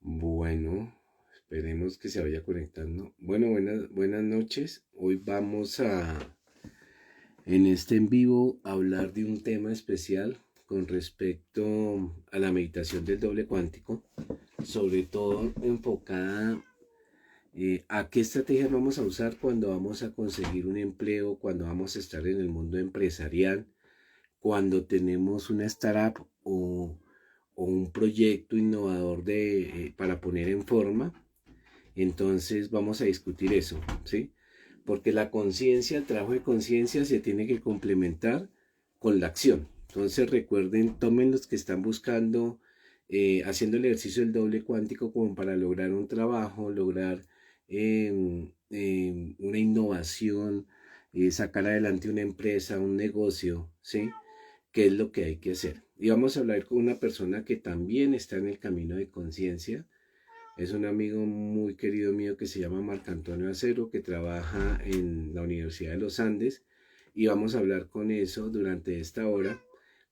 Bueno, esperemos que se vaya conectando. Bueno, buenas noches. Hoy vamos en este en vivo, hablar de un tema especial con respecto a la meditación del doble cuántico, sobre todo enfocada a qué estrategias vamos a usar cuando vamos a conseguir un empleo, cuando vamos a estar en el mundo empresarial, cuando tenemos una startup o un proyecto innovador para poner en forma. Entonces vamos a discutir eso, ¿sí? Porque la conciencia, el trabajo de conciencia se tiene que complementar con la acción. Entonces recuerden, tomen los que están buscando, haciendo el ejercicio del doble cuántico como para lograr un trabajo, lograr una innovación, sacar adelante una empresa, un negocio, ¿sí? ¿Qué es lo que hay que hacer? Y vamos a hablar con una persona que también está en el camino de conciencia. Es un amigo muy querido mío que se llama Marco Antonio Acero, que trabaja en la Universidad de los Andes, y vamos a hablar con eso durante esta hora,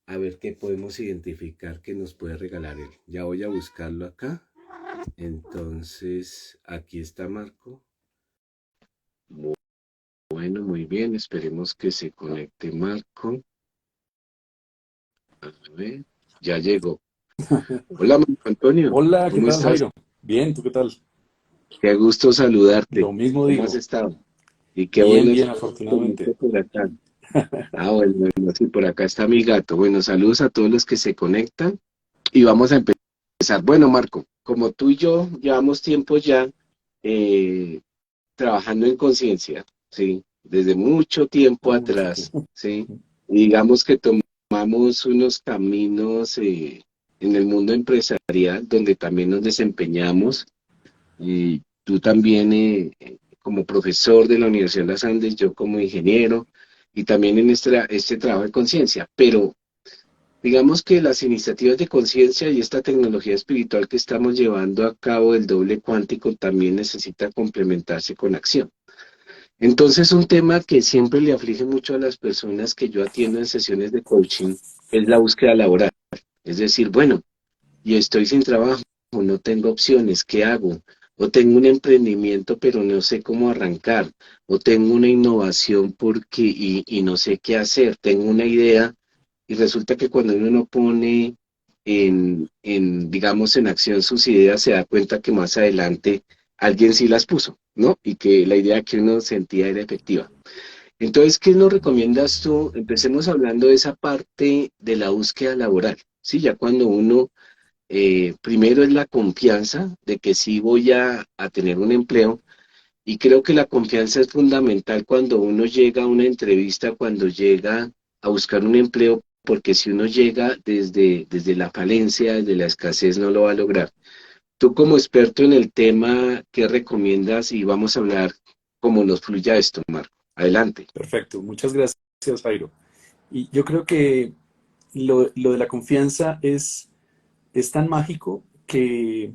a ver qué podemos identificar que nos puede regalar él. Ya voy a buscarlo acá. Entonces, aquí está Marco. Bueno, muy bien, esperemos que se conecte Marco. A ver, ya llegó. Hola, Marco Antonio, Hola, ¿qué ¿cómo tal, estás? Jairo? Bien, ¿tú qué tal? Qué gusto Lo saludarte. mismo ¿Cómo has digo. estado? Y qué Bien, bueno bien, tenerte afortunadamente. por acá. Ah, bueno, sí, por acá está mi gato. Bueno, saludos a todos los que se conectan y vamos a empezar. Bueno, Marco, como tú y yo llevamos tiempo ya eh, trabajando en conciencia, ¿sí? Desde mucho tiempo Mucho atrás, tiempo. ¿sí? Y digamos que tomamos unos caminos en el mundo empresarial donde también nos desempeñamos. Y tú también como profesor de la Universidad de las Andes, yo como ingeniero, y también en este trabajo de conciencia. Pero digamos que las iniciativas de conciencia y esta tecnología espiritual que estamos llevando a cabo del doble cuántico también necesita complementarse con acción. Entonces, un tema que siempre le aflige mucho a las personas que yo atiendo en sesiones de coaching es la búsqueda laboral. Es decir, bueno, y estoy sin trabajo, no tengo opciones, ¿qué hago? O tengo un emprendimiento, pero no sé cómo arrancar, o tengo una innovación y no sé qué hacer, tengo una idea, y resulta que cuando uno no pone digamos, en acción sus ideas, se da cuenta que más adelante alguien sí las puso, ¿no? Y que la idea que uno sentía era efectiva. Entonces, ¿qué nos recomiendas tú? Empecemos hablando de esa parte de la búsqueda laboral, ¿sí? Ya cuando uno primero es la confianza de que sí voy a tener un empleo, y creo que la confianza es fundamental cuando uno llega a una entrevista, cuando llega a buscar un empleo, porque si uno llega desde la falencia, desde la escasez, no lo va a lograr. Tú como experto en el tema, ¿qué recomiendas? Y vamos a hablar cómo nos fluya esto, Marco. Adelante. Perfecto, muchas gracias, Jairo. Y yo creo que lo de la confianza es tan mágico que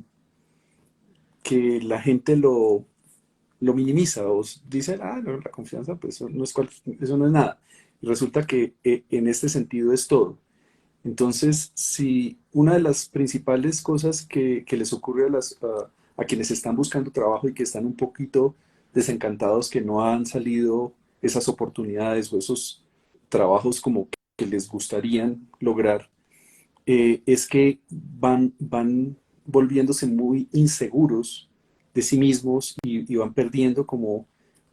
la gente lo minimiza o dice, ah, no, la confianza, pues eso no es nada. Y resulta que en este sentido es todo. Entonces, si una de las principales cosas que les ocurre a quienes están buscando trabajo y que están un poquito desencantados, que no han salido esas oportunidades o esos trabajos como que les gustarían lograr, es que van volviéndose muy inseguros de sí mismos y van perdiendo como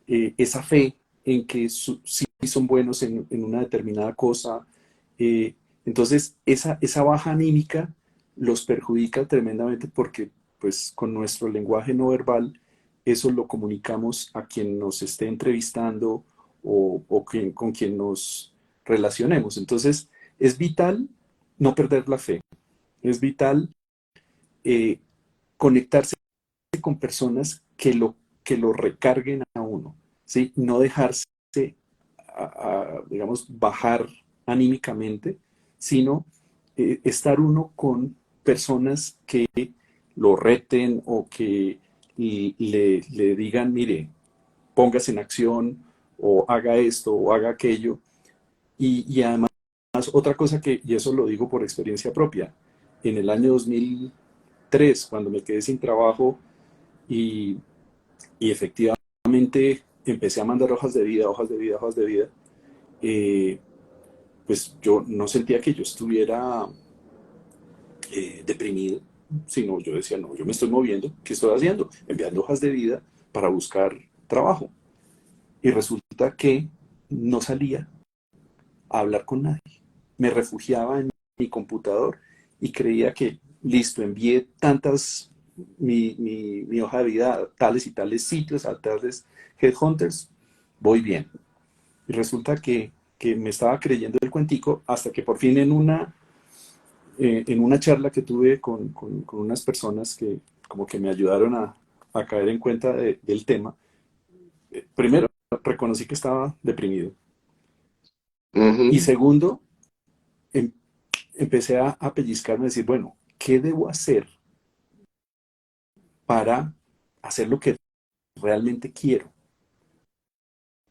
esa fe en que sí son buenos en una determinada cosa. eh, entonces, esa baja anímica los perjudica tremendamente porque, pues, con nuestro lenguaje no verbal, eso lo comunicamos a quien nos esté entrevistando o con quien nos relacionemos. Entonces, es vital no perder la fe. Es vital eh, conectarse con personas que lo recarguen a uno, ¿sí? No dejarse, digamos, bajar anímicamente, sino estar uno con personas que lo reten o que le digan, mire, póngase en acción o haga esto o haga aquello. Y además, otra cosa que, y eso lo digo por experiencia propia, en el año 2003, cuando me quedé sin trabajo y, y efectivamente empecé a mandar hojas de vida, hojas de vida, hojas de vida, eh, pues yo no sentía que yo estuviera deprimido, sino yo decía, no, yo me estoy moviendo, ¿qué estoy haciendo? Enviando hojas de vida para buscar trabajo. Y resulta que no salía a hablar con nadie. Me refugiaba en mi computador y creía que, listo, envié mi hoja de vida a tales y tales sitios, a tales headhunters, voy bien. Y resulta que me estaba creyendo el cuentico hasta que por fin en una charla que tuve con unas personas que como que me ayudaron a caer en cuenta del tema, primero reconocí que estaba deprimido y Ujú. segundo, em- empecé a pellizcarme y decir, bueno, ¿qué debo hacer para hacer lo que realmente quiero?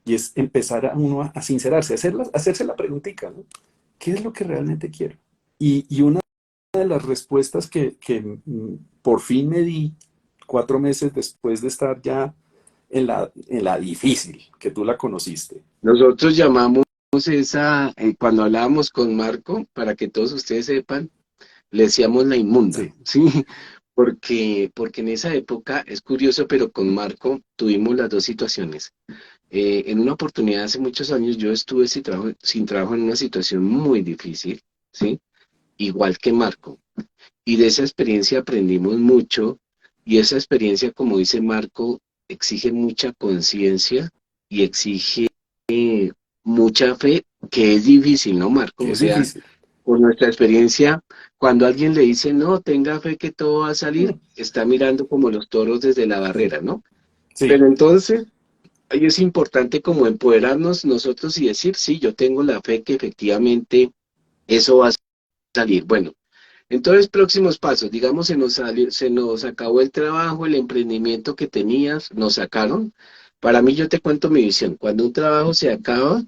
Y es empezar a uno a sincerarse, hacerse la preguntita, ¿no? ¿Qué es lo que realmente quiero? Y una de las respuestas que por fin me di 4 meses después de estar ya en la difícil, que tú la conociste. Nosotros llamamos esa, cuando hablábamos con Marco, para que todos ustedes sepan, le decíamos la inmunda, Sí, ¿sí? Porque en esa época, es curioso, pero con Marco tuvimos las dos situaciones. En una oportunidad hace muchos años yo estuve sin trabajo en una situación muy difícil, ¿sí? Igual que Marco. Y de esa experiencia aprendimos mucho y esa experiencia, como dice Marco, exige mucha conciencia y exige mucha fe, que es difícil, ¿no, Marco? que O es sea, difícil. por nuestra experiencia, cuando alguien le dice, no, tenga fe que todo va a salir, Mm, está mirando como los toros desde la barrera, ¿no? sí, Pero entonces, ahí es importante como empoderarnos nosotros y decir, sí, yo tengo la fe que efectivamente eso va a salir. Bueno, entonces, próximos pasos, digamos, se nos acabó el trabajo, el emprendimiento que tenías, nos sacaron. Para mí, yo te cuento mi visión. Cuando un trabajo se acaba,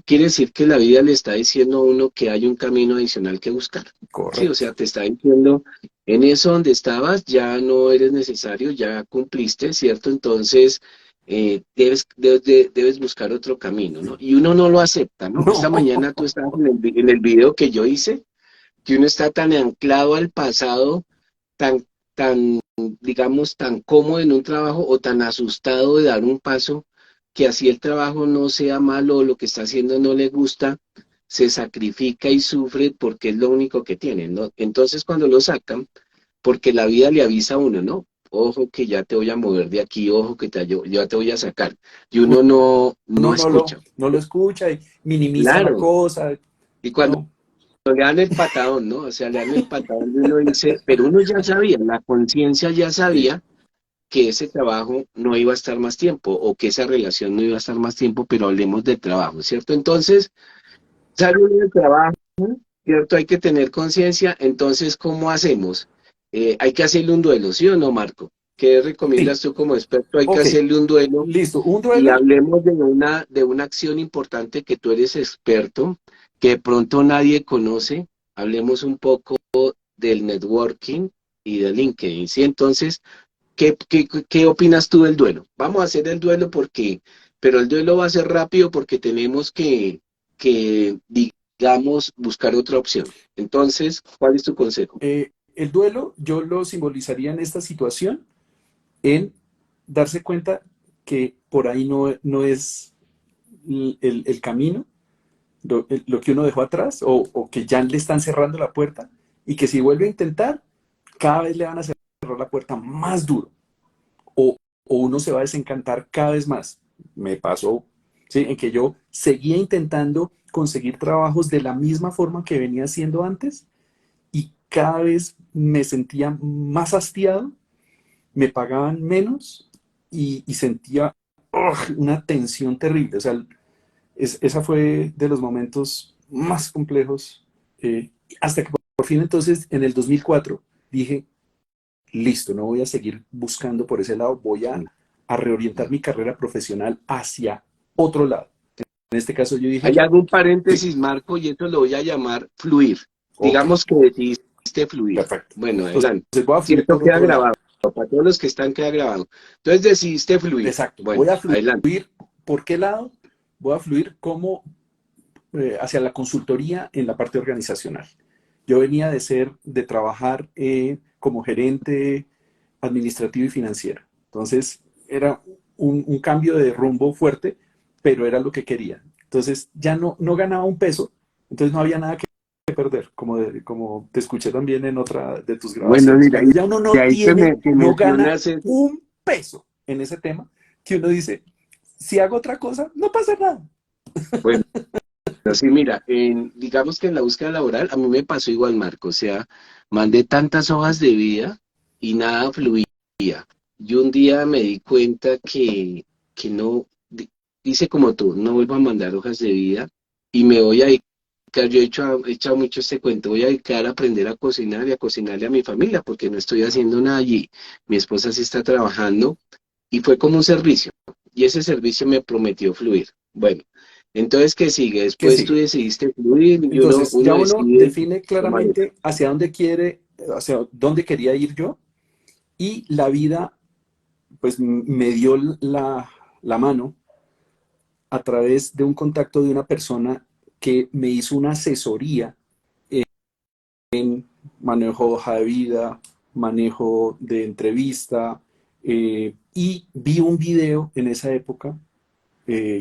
quiere decir que la vida le está diciendo a uno que hay un camino adicional que buscar. Sí, o correcto. sea, te está diciendo, en eso donde estabas ya no eres necesario, ya cumpliste, ¿cierto? Entonces, debes buscar otro camino, ¿no? Y uno no lo acepta, ¿no? No, Esta mañana tú estabas en el video que yo hice, que uno está tan anclado al pasado, tan, tan, digamos, tan cómodo en un trabajo o tan asustado de dar un paso, que así el trabajo no sea malo o lo que está haciendo no le gusta, se sacrifica y sufre porque es lo único que tiene, ¿no? Entonces cuando lo sacan, porque la vida le avisa a uno, ¿no? Ojo que ya te voy a mover de aquí, ojo que ya te voy a sacar. Y uno no uno escucha. no lo escucha y minimiza la Claro. cosa. Y cuando No, le dan el patadón, ¿no? O sea, le dan el patadón y uno dice, pero uno ya sabía, la conciencia ya sí, sabía que ese trabajo no iba a estar más tiempo o que esa relación no iba a estar más tiempo, pero hablemos del trabajo, ¿cierto? Entonces, sale uno del trabajo, ¿cierto? Hay que tener conciencia, entonces, ¿cómo hacemos? Hay que hacerle un duelo, ¿sí o no, Marco? ¿Qué sí, recomiendas tú como experto? Hay que ok, hacerle un duelo listo. Un y duelo, hablemos de una acción importante que tú eres experto, que de pronto nadie conoce. Hablemos un poco del networking y de LinkedIn, ¿sí? Entonces, ¿qué opinas tú del duelo? Vamos a hacer el duelo pero el duelo va a ser rápido porque tenemos que, digamos, buscar otra opción. Entonces, ¿cuál es tu consejo? el duelo yo lo simbolizaría en esta situación en darse cuenta que por ahí no es el camino, lo que uno dejó atrás o que ya le están cerrando la puerta y que si vuelve a intentar, cada vez le van a cerrar la puerta más duro o uno se va a desencantar cada vez más. Me pasó, ¿sí? En que yo seguía intentando conseguir trabajos de la misma forma que venía haciendo antes y cada vez me sentía más hastiado, me pagaban menos y sentía una tensión terrible. O sea, esa fue de los momentos más complejos hasta que por fin entonces en el 2004 dije, listo, no voy a seguir buscando por ese lado, voy a reorientar mi carrera profesional hacia otro lado. En este caso yo dije, Hay algún sí, paréntesis, Marco, y esto lo voy a llamar fluir. ok, Digamos que decidiste fluir. perfecto. Bueno, Entonces adelante. voy a Si fluir esto por queda otro lado. grabado, para todos los que están, queda grabado. Entonces decidiste fluir. Exacto, voy Bueno, a adelante. fluir, ¿por qué lado? Voy a fluir como hacia la consultoría en la parte organizacional. Yo venía de trabajar como gerente administrativo y financiero. Entonces, era un cambio de rumbo fuerte, pero era lo que quería. Entonces, ya no ganaba un peso, entonces no había nada que perder, como te escuché también en otra de tus Bueno, grabaciones. mira, Cuando ya uno y no ahí tiene, que no gana mencionas eso. un peso en ese tema, que uno dice, si hago otra cosa, no pasa nada. Bueno, sí, mira, digamos que en la búsqueda laboral a mí me pasó igual, Marco. O sea, mandé tantas hojas de vida y nada fluía. Yo un día me di cuenta que no, hice como tú, no vuelvo a mandar hojas de vida y me voy a dedicar, yo he echado mucho este cuento, voy a dedicar a aprender a cocinar y a cocinarle a mi familia porque no estoy haciendo nada allí. Mi esposa sí está trabajando y fue como un servicio y ese servicio me prometió fluir. Bueno, entonces, ¿qué sigue? ¿Qué Después tú sigue? decidiste fluir y uno, Entonces, ya uno uno decide define tomar. claramente hacia dónde quiere, hacia dónde quería ir yo, y la vida, pues, me dio la mano a través de un contacto de una persona que me hizo una asesoría en manejo de hoja de vida, manejo de entrevista, y vi un video en esa época eh,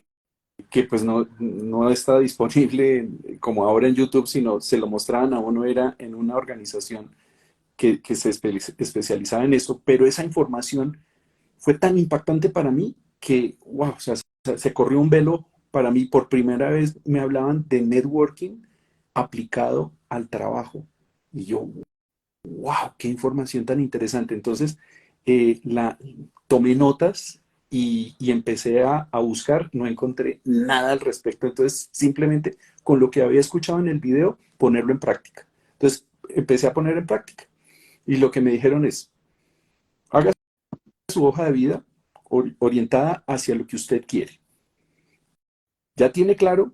que pues no está disponible como ahora en YouTube, sino se lo mostraban a uno, era en una organización que se especializaba en eso, pero esa información fue tan impactante para mí que, wow, o sea, se corrió un velo para mí. Por primera vez me hablaban de networking aplicado al trabajo. Y yo, wow, qué información tan interesante. Entonces, tomé notas y empecé a buscar, no encontré nada al respecto. Entonces, simplemente con lo que había escuchado en el video, ponerlo en práctica. Entonces, empecé a poner en práctica. Y lo que me dijeron es, haga su hoja de vida orientada hacia lo que usted quiere. Ya tiene claro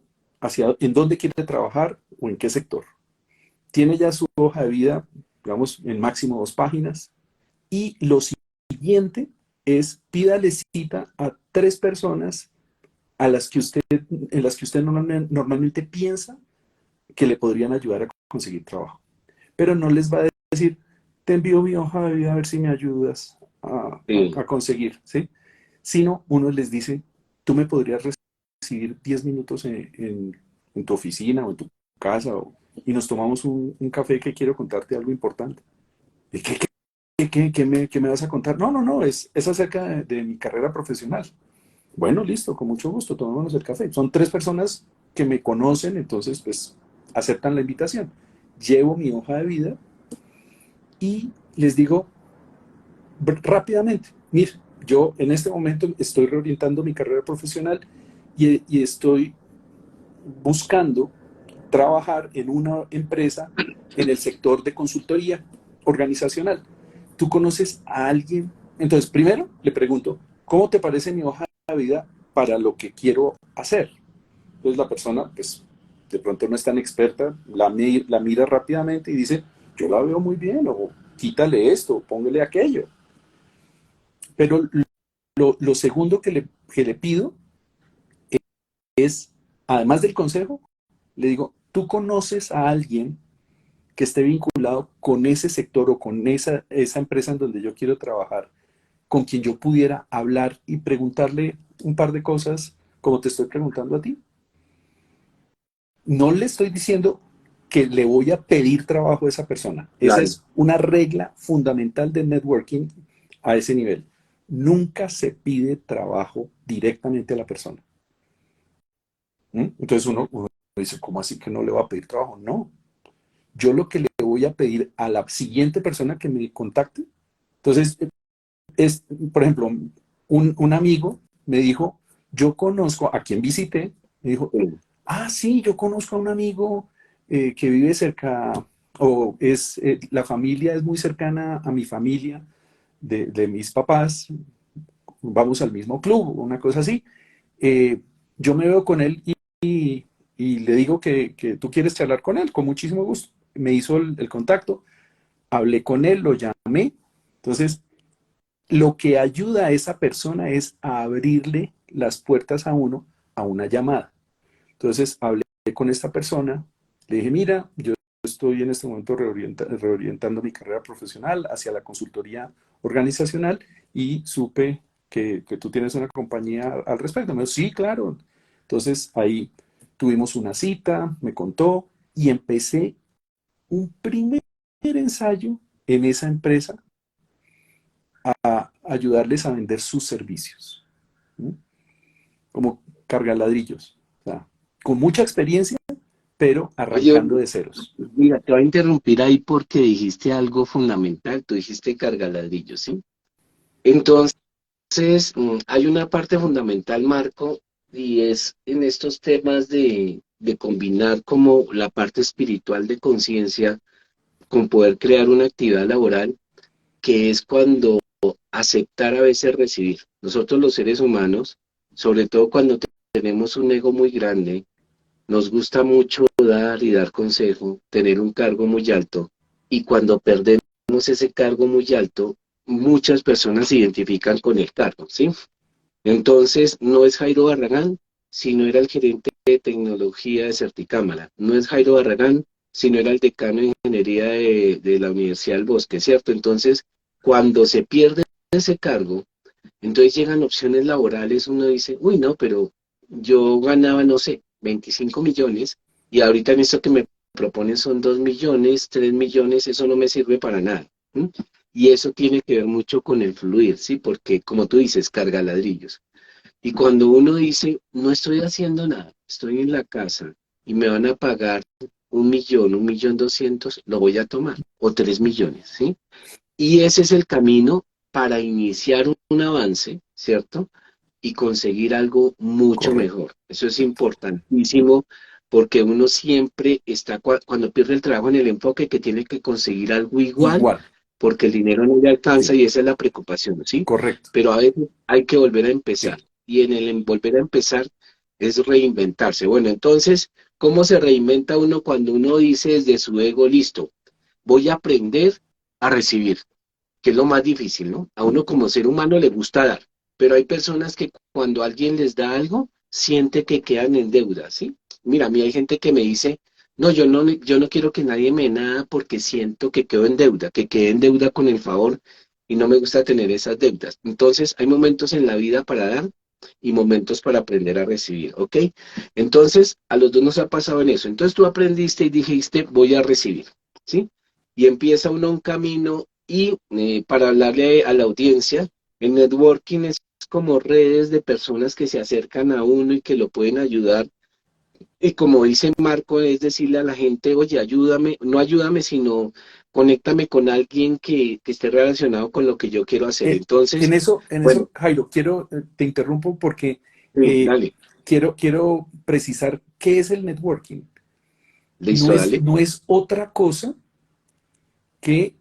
en dónde quiere trabajar o en qué sector. Tiene ya su hoja de vida, digamos, en máximo 2 páginas. Y lo siguiente es pídale cita a 3 personas en las que usted normalmente piensa que le podrían ayudar a conseguir trabajo. Pero no les va a decir, te envío mi hoja de vida a ver si me ayudas Sí. a conseguir, ¿sí? Sino uno les dice, tú me podrías recibir 10 minutos en tu oficina o en tu casa y nos tomamos un café que quiero contarte algo importante. ¿Y qué me vas a contar? No, es acerca de mi carrera profesional. Bueno, listo, con mucho gusto, tomémonos el café. Son 3 personas que me conocen, entonces pues aceptan la invitación. Llevo mi hoja de vida y les digo rápidamente, mire, yo en este momento estoy reorientando mi carrera profesional y estoy buscando trabajar en una empresa en el sector de consultoría organizacional. ¿Tú conoces a alguien? Entonces, primero le pregunto, ¿cómo te parece mi hoja de vida para lo que quiero hacer? Entonces la persona, pues, de pronto no es tan experta, la mira rápidamente y dice, yo la veo muy bien, o quítale esto, póngale aquello. Pero lo segundo que le pido es, además del consejo, le digo, ¿tú conoces a alguien que esté vinculado con ese sector o con esa empresa en donde yo quiero trabajar, con quien yo pudiera hablar y preguntarle un par de cosas como te estoy preguntando a ti? No le estoy diciendo que le voy a pedir trabajo a esa persona. Esa Claro. es una regla fundamental del networking a ese nivel. Nunca se pide trabajo directamente a la persona. ¿Mm? Entonces uno dice, ¿cómo así que no le va a pedir trabajo? No. Yo lo que le voy a pedir a la siguiente persona que me contacte, entonces es, por ejemplo, un amigo me dijo, yo conozco a quien visité, me dijo, Sí. sí, yo conozco a un amigo que vive cerca o es, la familia es muy cercana a mi familia, de mis papás, vamos al mismo club, una cosa así. Eh, yo me veo con él y le digo que tú quieres charlar con él, con muchísimo gusto. Me hizo el contacto, hablé con él, lo llamé. Entonces, lo que ayuda a esa persona es a abrirle las puertas a uno a una llamada. Entonces, hablé con esta persona, le dije, mira, yo estoy en este momento reorientando mi carrera profesional hacia la consultoría organizacional y supe que tú tienes una compañía al respecto. Me dijo, sí, claro. Entonces, ahí tuvimos una cita, me contó y empecé un primer ensayo en esa empresa a ayudarles a vender sus servicios, ¿sí? Como cargaladrillos, o sea, con mucha experiencia, pero Oye, arrancando de ceros. mira, te voy a interrumpir ahí porque dijiste algo fundamental, tú dijiste cargaladrillos, ¿sí? Entonces, hay una parte fundamental, Marco, y es en estos temas de combinar como la parte espiritual de conciencia con poder crear una actividad laboral, que es cuando aceptar a veces recibir. Nosotros los seres humanos, sobre todo cuando tenemos un ego muy grande, nos gusta mucho dar y dar consejo, tener un cargo muy alto, y cuando perdemos ese cargo muy alto, muchas personas se identifican con el cargo, ¿sí? Entonces, no es Jairo Barragán, sino era el gerente de tecnología de Certicámara. No es Jairo Barragán, sino era el decano de ingeniería de la Universidad del Bosque, ¿cierto? Entonces, cuando se pierde ese cargo, entonces llegan opciones laborales, uno dice, uy, no, pero yo ganaba, no sé, 25 millones y ahorita en esto que me proponen son 2 millones, 3 millones, eso no me sirve para nada. ¿M? Y eso tiene que ver mucho con el fluir, ¿sí? Porque como tú dices, carga ladrillos. Y cuando uno dice, no estoy haciendo nada, estoy en la casa y me van a pagar 1 millón, 1.200.000, lo voy a tomar, o 3 millones, ¿sí? Y ese es el camino para iniciar un avance, ¿cierto? Y conseguir algo mucho Correcto. mejor. Eso es importantísimo porque uno siempre está, cuando pierde el trabajo, en el enfoque que tiene que conseguir algo igual, Igual, porque el dinero no le alcanza sí, y esa es la preocupación, ¿sí? correcto, Pero a veces hay que volver a empezar, sí. y en el volver a empezar es reinventarse. Bueno, entonces, ¿cómo se reinventa uno cuando uno dice desde su ego, listo, voy a aprender a recibir? Que es lo más difícil, ¿no? A uno como ser humano le gusta dar, pero hay personas que cuando alguien les da algo, siente que quedan en deuda, ¿sí? Mira, a mí hay gente que me dice, no, yo no quiero que nadie me dé nada porque siento que quedo en deuda, que quedé en deuda con el favor y no me gusta tener esas deudas. Entonces, hay momentos en la vida para dar y momentos para aprender a recibir, ¿ok? Entonces, a los dos nos ha pasado en eso. Entonces, tú aprendiste y dijiste, voy a recibir, ¿sí? Y empieza uno un camino y para hablarle a la audiencia, el networking es como redes de personas que se acercan a uno y que lo pueden ayudar. Y como dice Marco, es decirle a la gente, oye, ayúdame, no ayúdame, sino conéctame con alguien que esté relacionado con lo que yo quiero hacer. Eh, Entonces, en bueno, eso, Jairo, quiero, te interrumpo porque sí, dale, quiero precisar qué es el networking. listo, dale. No es otra cosa que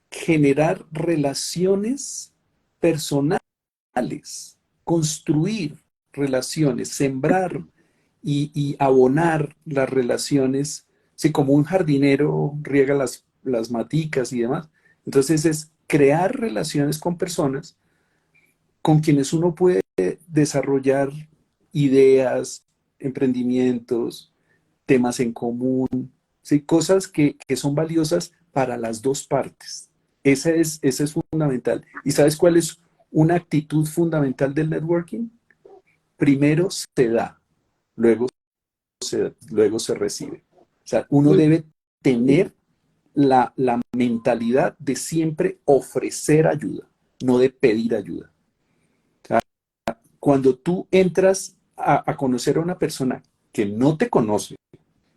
generar relaciones personales, construir relaciones, sembrar y abonar las relaciones, sí, como un jardinero riega las maticas y demás. Entonces es crear relaciones con personas con quienes uno puede desarrollar ideas, emprendimientos, temas en común, ¿sí? Cosas que son valiosas para las dos partes. Ese es fundamental. ¿Y sabes cuál es una actitud fundamental del networking? Primero se da, luego luego se recibe. O sea, uno Muy debe tener la mentalidad de siempre ofrecer ayuda, no de pedir ayuda. O sea, cuando tú entras a conocer a una persona que no te conoce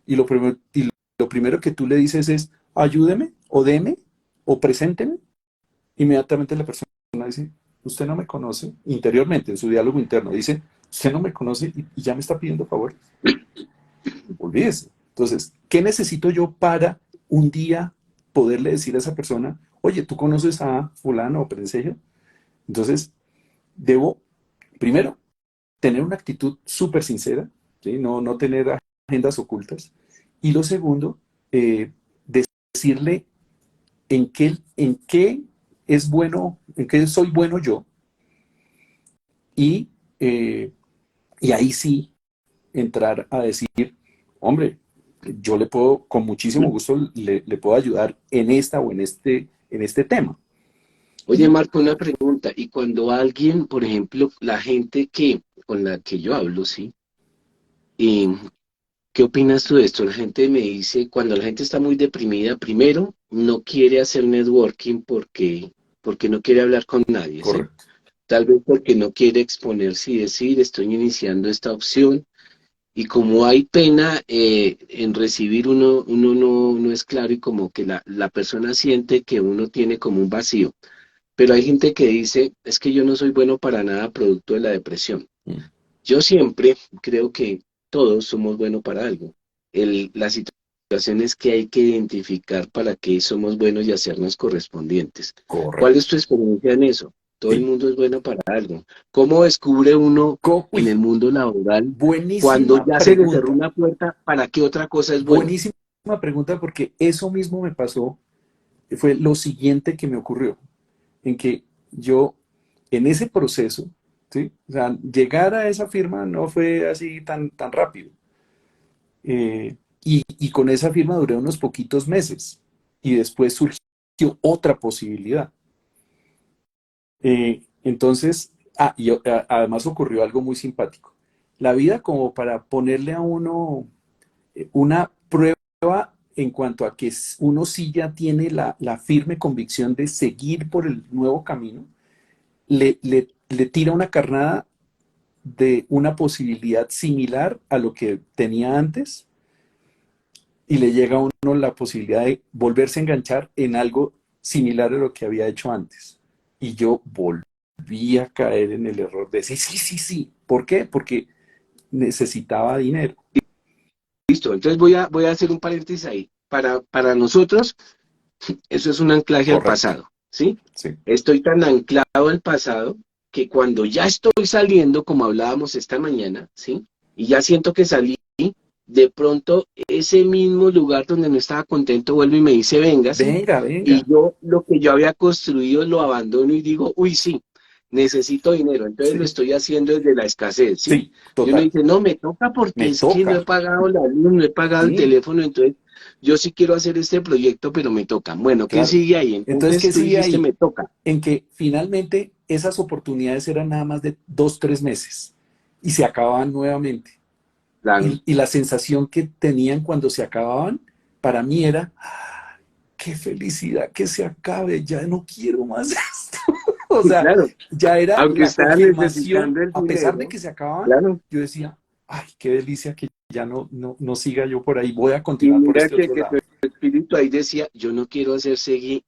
y lo primero que tú le dices es ayúdeme o deme o presénteme, inmediatamente la persona dice, usted no me conoce, interiormente, en su diálogo interno, dice, usted no me conoce y ya me está pidiendo favor. Olvídese. Entonces, ¿qué necesito yo para un día poderle decir a esa persona, oye, ¿tú conoces a fulano o perencejo? Entonces, debo, primero, tener una actitud súper sincera, ¿sí? No tener agendas ocultas. Y lo segundo, decirle en qué es bueno, en qué soy bueno yo, y, eh, y ahí sí entrar a decir, hombre, yo le puedo, con muchísimo gusto, le puedo ayudar en esta o en este tema. Oye, Y Marco, una pregunta. Y cuando alguien, por ejemplo, la gente con la que yo hablo, ¿sí? ¿Y qué opinas tú de esto? La gente me dice, cuando la gente está muy deprimida, primero, no quiere hacer networking porque no quiere hablar con nadie, ¿sí? correcto. Tal vez porque no quiere exponerse y decir, estoy iniciando esta opción. Y como hay pena en recibir, uno no es claro y como que la persona siente que uno tiene como un vacío. Pero hay gente que dice, es que yo no soy bueno para nada producto de la depresión. Mm. Yo siempre creo que todos somos buenos para algo. La situación es que hay que identificar para qué somos buenos y hacernos correspondientes. ¿Cuál es Correcto. tu experiencia en eso? Todo el Sí. mundo es bueno para algo. ¿Cómo descubre uno en el Uy, mundo laboral cuando buenísima ya se le cerró pregunta. una puerta, para qué otra cosa es bueno? Buenísima pregunta porque eso mismo me pasó, fue lo siguiente que me ocurrió, en que yo, en ese proceso, ¿sí? O sea, llegar a esa firma no fue así tan rápido. Y con esa firma duré unos poquitos meses y después surgió otra posibilidad. Entonces, además ocurrió algo muy simpático. La vida como para ponerle a uno una prueba en cuanto a que uno sí ya tiene la firme convicción de seguir por el nuevo camino, le tira una carnada de una posibilidad similar a lo que tenía antes y le llega a uno la posibilidad de volverse a enganchar en algo similar a lo que había hecho antes. Y yo volví a caer en el error de decir, sí, sí, sí. ¿Por qué? Porque necesitaba dinero. Listo, entonces voy a hacer un paréntesis ahí. Para nosotros, eso es un anclaje al Correcto, pasado, ¿sí? sí. Estoy tan anclado al pasado que cuando ya estoy saliendo, como hablábamos esta mañana, ¿sí? Y ya siento que salí, de pronto ese mismo lugar donde no estaba contento vuelve y me dice, véngase, Venga, y venga. yo lo que yo había construido lo abandono y digo, uy, sí, necesito dinero, entonces lo Sí, estoy haciendo desde la escasez, ¿sí? sí, Y uno total. dice, no, me toca porque Me es que no he toca. pagado la luz, no he pagado el Sí, teléfono, entonces yo sí quiero hacer este proyecto, pero me toca. Bueno, ¿qué claro. sigue ahí? Entonces, Entonces ¿qué tú sigue dijiste, ahí? me toca. En que finalmente esas oportunidades eran nada más de 2, 3 meses y se acababan nuevamente. Claro. Y la sensación que tenían cuando se acababan, para mí era, "Ah, qué felicidad que se acabe, ya no quiero más esto". O Sí, sea, claro, ya era aunque la estaban confirmación, necesitando el a pesar de dinero, que se acababan, claro. yo decía, ay, qué delicia que ya no siga yo por ahí, voy a Y continuar por mira este que, otro que tu lado. espíritu ahí decía, yo no quiero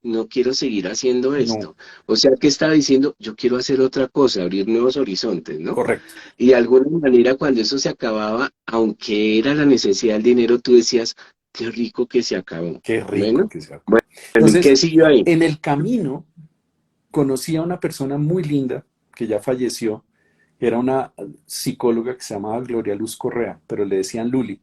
no quiero seguir haciendo No, esto. O sea, que estaba diciendo, yo quiero hacer otra cosa, abrir nuevos horizontes, ¿no? correcto. Y de alguna manera cuando eso se acababa, aunque era la necesidad del dinero, tú decías, qué rico que se acabó. Qué rico Bueno, que se acabó. bueno, ¿y qué Entonces, siguió ahí? en el camino conocí a una persona muy linda que ya falleció. Era una psicóloga que se llamaba Gloria Luz Correa, pero le decían Luli.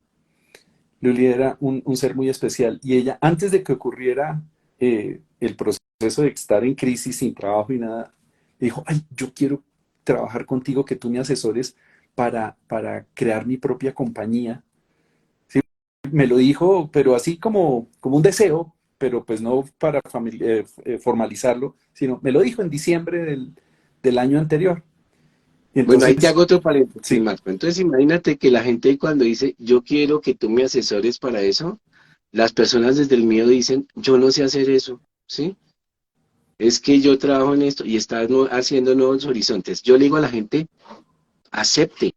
Luli era un ser muy especial y ella, antes de que ocurriera el proceso de estar en crisis, sin trabajo y nada, dijo, ay, yo quiero trabajar contigo, que tú me asesores para crear mi propia compañía. Sí, me lo dijo, pero así como un deseo, pero pues no para formalizarlo, sino me lo dijo en diciembre del año anterior. Y Bueno, ahí te entonces, hago otro paréntesis, sí, Marco. Entonces, imagínate que la gente cuando dice, yo quiero que tú me asesores para eso, las personas desde el miedo dicen, yo no sé hacer eso, ¿sí? Es que yo trabajo en esto y estás haciendo nuevos horizontes. Yo le digo a la gente, acepte,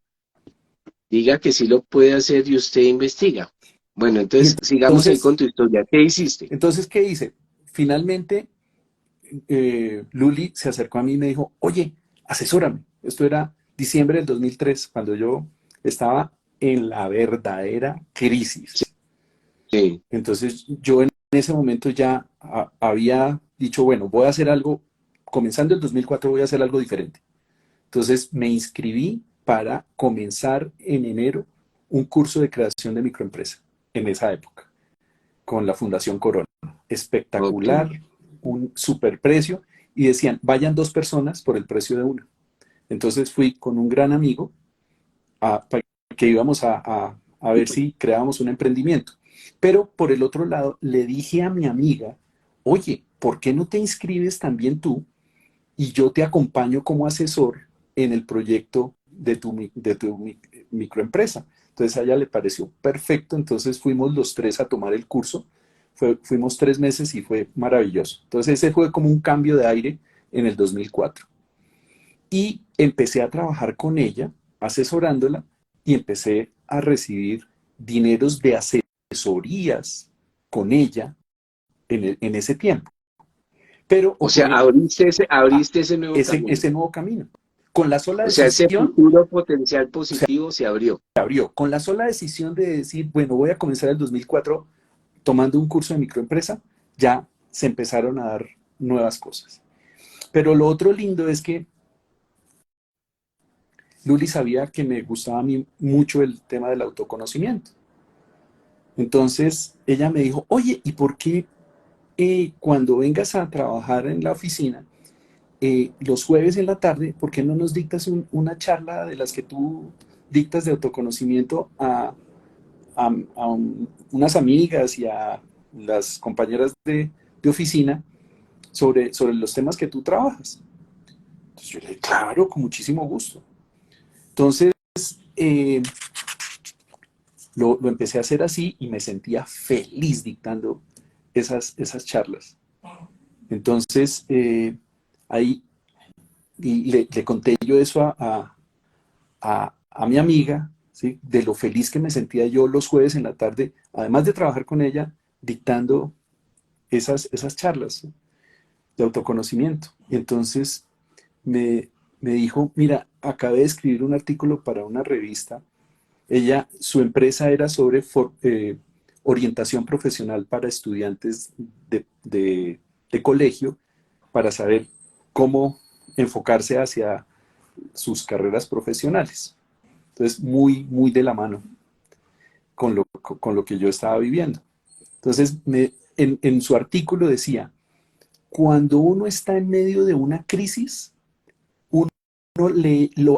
diga que sí lo puede hacer y usted investiga. Bueno, y entonces sigamos ahí con tu historia. ¿Qué hiciste? entonces, ¿qué hice? Finalmente, Luli se acercó a mí y me dijo, oye, asesórame. Esto era diciembre del 2003, cuando yo estaba en la verdadera crisis. Sí, Entonces, yo en ese momento ya había dicho, bueno, voy a hacer algo, comenzando el 2004 voy a hacer algo diferente. Entonces me inscribí para comenzar en enero un curso de creación de microempresa en esa época, con la Fundación Corona. Ok. Espectacular, un super precio, y decían, vayan 2 personas por el precio de una. Entonces fui con un gran amigo que íbamos a ver si creábamos un emprendimiento. Pero por el otro lado, le dije a mi amiga, oye, ¿por qué no te inscribes también tú y yo te acompaño como asesor en el proyecto de tu microempresa? Entonces a ella le pareció perfecto, entonces fuimos los tres a tomar el curso. Fuimos 3 meses y fue maravilloso. Entonces ese fue como un cambio de aire en el 2004. Y empecé a trabajar con ella, asesorándola, y empecé a recibir dineros de asesorías con ella en ese tiempo. Pero O sea, ocurrió abriste ese nuevo camino. ese nuevo camino. Con la sola O sea, ese decisión, futuro potencial se positivo se abrió. abrió. Con la sola decisión de decir, bueno, voy a comenzar el 2004 tomando un curso de microempresa, ya se empezaron a dar nuevas cosas. Pero lo otro lindo es que Luli sabía que me gustaba a mí mucho el tema del autoconocimiento. Entonces ella me dijo, oye, ¿y por qué cuando vengas a trabajar en la oficina, los jueves en la tarde, ¿por qué no nos dictas una charla de las que tú dictas de autoconocimiento a unas amigas y a las compañeras de oficina sobre los temas que tú trabajas? Entonces yo le dije, claro, con muchísimo gusto. Entonces, eh, lo empecé a hacer así y me sentía feliz dictando esas charlas. Entonces, ahí y le conté yo eso a mi amiga, ¿sí? De lo feliz que me sentía yo los jueves en la tarde, además de trabajar con ella, dictando esas charlas, ¿sí? De autoconocimiento. Y entonces me dijo, mira, acabé de escribir un artículo para una revista. Su empresa era sobre orientación profesional para estudiantes de colegio, para saber cómo enfocarse hacia sus carreras profesionales. Entonces, muy, muy de la mano con lo que yo estaba viviendo. Entonces, en su artículo decía, cuando uno está en medio de una crisis, uno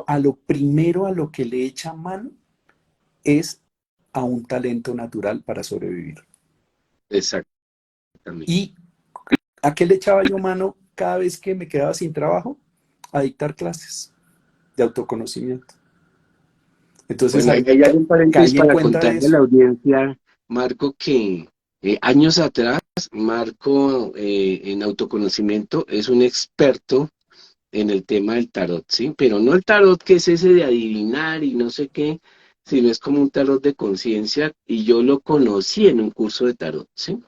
a lo primero a lo que le echa mano es a un talento natural para sobrevivir. Exactamente. ¿Y a qué le echaba yo mano cada vez que me quedaba sin trabajo? A dictar clases de autoconocimiento. Entonces Bueno, ahí ahí hay un paréntesis caí en para cuenta de contarle a la eso. audiencia, Marco, que años atrás, Marco en autoconocimiento es un experto en el tema del tarot, ¿sí? Pero no el tarot que es ese de adivinar y no sé qué, sino es como un tarot de conciencia y yo lo conocí en un curso de tarot, ¿sí?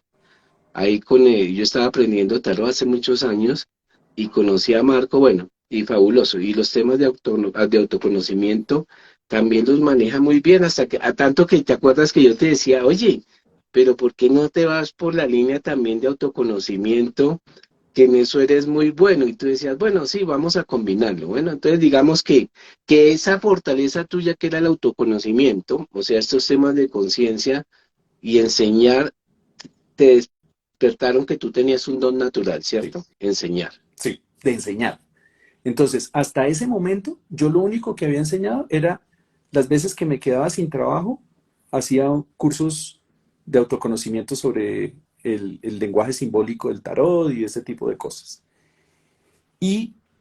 Ahí yo estaba aprendiendo tarot hace muchos años y conocí a Marco, bueno, y fabuloso. Y los temas de autoconocimiento también los maneja muy bien, hasta que, a tanto que te acuerdas que yo te decía, oye, pero ¿por qué no te vas por la línea también de autoconocimiento? Que en eso eres muy bueno. Y tú decías, bueno, sí, vamos a combinarlo. Bueno, entonces digamos que esa fortaleza tuya que era el autoconocimiento, o sea, estos temas de conciencia y enseñar, te despertaron que tú tenías un don natural, Sí, ¿cierto? Enseñar. sí, de enseñar. Entonces, hasta ese momento, yo lo único que había enseñado era las veces que me quedaba sin trabajo, hacía cursos de autoconocimiento sobre el lenguaje simbólico del tarot y ese tipo de cosas.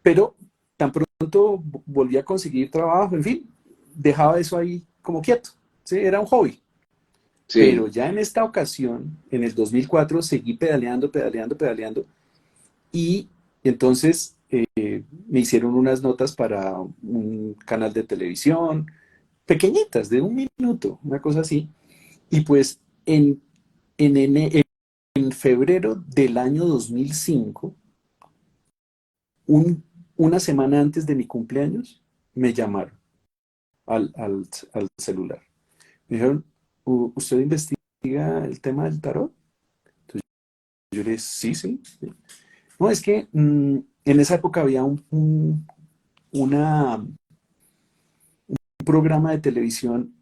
Pero tan pronto volví a conseguir trabajo, en fin, dejaba eso ahí como quieto, ¿sí? Era un hobby. Pero Sí, ya en esta ocasión, en el 2004, seguí pedaleando, pedaleando, pedaleando, y entonces me hicieron unas notas para un canal de televisión, pequeñitas, de 1 minuto, una cosa así. Y pues en febrero del año 2005, un, una semana antes de mi cumpleaños, me llamaron al celular. Me dijeron, ¿usted investiga el tema del tarot? yo le dije, sí, sí. Sí. No, es que en esa época había un programa de televisión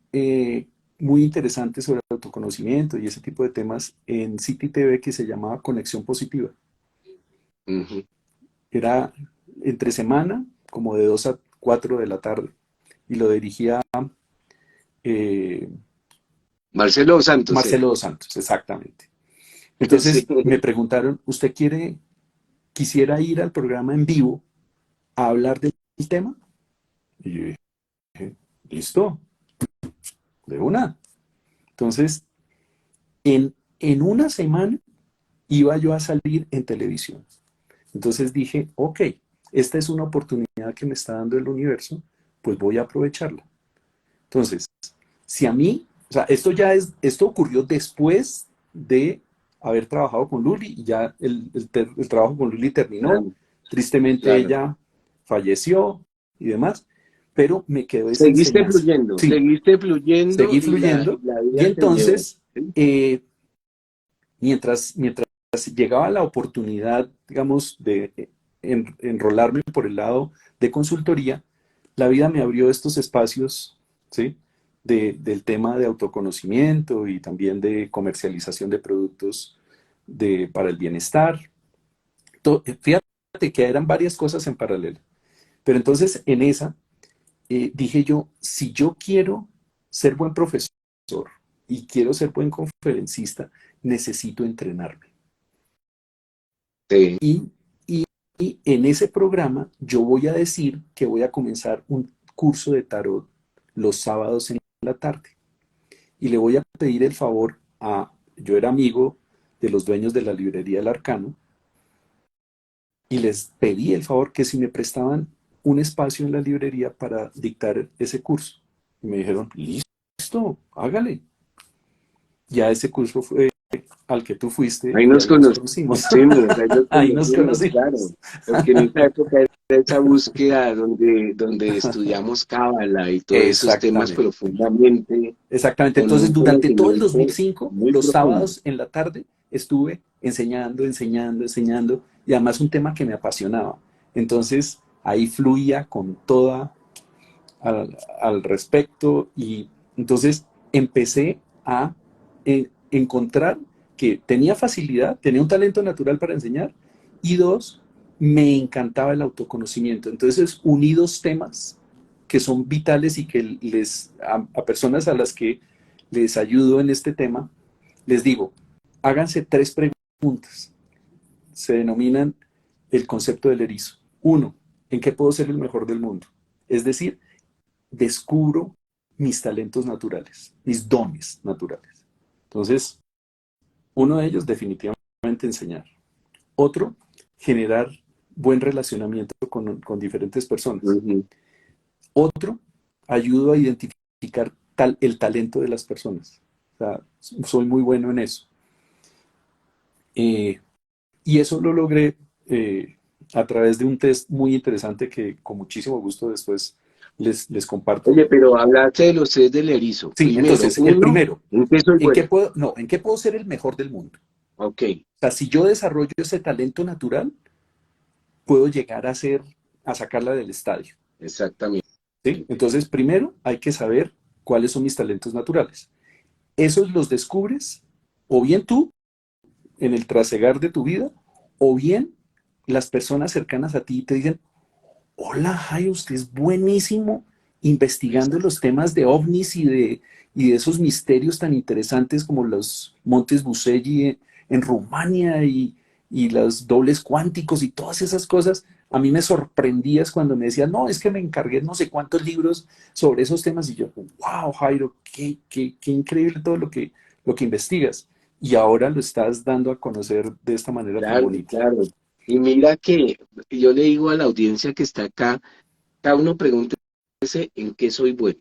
muy interesante sobre autoconocimiento y ese tipo de temas en City TV que se llamaba Conexión Positiva. Ujú. Era entre semana, como de 2 a 4 de la tarde, y lo dirigía eh, Marcelo Santos era. Marcelo Dos Santos, exactamente. Sí. Entonces me preguntaron, ¿usted quisiera ir al programa en vivo a hablar del tema? Y yo dije, listo, de una. Entonces, en una semana iba yo a salir en televisión. Entonces dije, ok, esta es una oportunidad que me está dando el universo, pues voy a aprovecharla. Entonces, si a mí, o sea, esto ocurrió después de haber trabajado con Luli y ya el trabajo con Luli terminó. Claro, Tristemente claro. ella falleció y demás, pero me quedó esa Seguiste enseñanza. fluyendo, Sí, seguiste fluyendo seguí y fluyendo la y vida te llevó. entonces, ¿Sí? mientras llegaba la oportunidad, digamos, de enrolarme por el lado de consultoría, la vida me abrió estos espacios, ¿sí? Del tema de autoconocimiento y también de comercialización de productos para el bienestar. Fíjate que eran varias cosas en paralelo. Pero entonces en esa dije yo, si yo quiero ser buen profesor y quiero ser buen conferencista, necesito entrenarme. Sí. Y, y, y en ese programa yo voy a decir que voy a comenzar un curso de tarot los sábados en la tarde. Y le voy a pedir el favor yo era amigo de los dueños de la librería El Arcano, y les pedí el favor que si me prestaban un espacio en la librería para dictar ese curso. Y me dijeron, listo, hágale. Ya ese curso fue al que tú fuiste Ahí y nos ahí nos conocimos. ahí nos Ahí nos conocimos, claro. conocimos. Porque en esa época era esa búsqueda donde estudiamos cábala y todos esos temas Exactamente. profundamente, Exactamente. con Entonces, un durante todo el conocimiento 2005, muy los profundo. sábados en la tarde, estuve enseñando, y además un tema que me apasionaba. Entonces, ahí fluía con toda al respecto y entonces empecé a encontrar que tenía facilidad, tenía un talento natural para enseñar y dos, me encantaba el autoconocimiento. Entonces uní dos temas que son vitales y que a personas a las que les ayudo en este tema, les digo, háganse tres preguntas. Se denominan el concepto del erizo. Uno, ¿en qué puedo ser el mejor del mundo? Es decir, descubro mis talentos naturales, mis dones naturales. Entonces, uno de ellos definitivamente enseñar. Otro, generar buen relacionamiento con diferentes personas. Ujú. Otro, ayudo a identificar el talento de las personas. O sea, soy muy bueno en eso. Eh, y eso lo logré a través de un test muy interesante que con muchísimo gusto después les comparto. Oye, pero hablaste de los tres del erizo. Sí, Primero, entonces, el uno, primero, ¿en qué soy ¿en qué bueno? puedo, no, en qué puedo ser el mejor del mundo? Ok, O sea, si yo desarrollo ese talento natural, puedo llegar a sacarla del estadio, exactamente. ¿sí? Entonces, primero hay que saber cuáles son mis talentos naturales. Esos los descubres o bien tú en el trasegar de tu vida, o bien las personas cercanas a ti te dicen, hola, Jai, usted es buenísimo investigando los temas de ovnis y de esos misterios tan interesantes como los montes Buseggi en Rumania y los dobles cuánticos y todas esas cosas. A mí me sorprendías cuando me decías, no, es que me encargué no sé cuántos libros sobre esos temas y yo, wow, Jairo, qué increíble todo lo que investigas. Y ahora lo estás dando a conocer de esta manera tan Claro, bonita. claro. Y mira que yo le digo a la audiencia que está acá, cada uno pregúntese en qué soy bueno.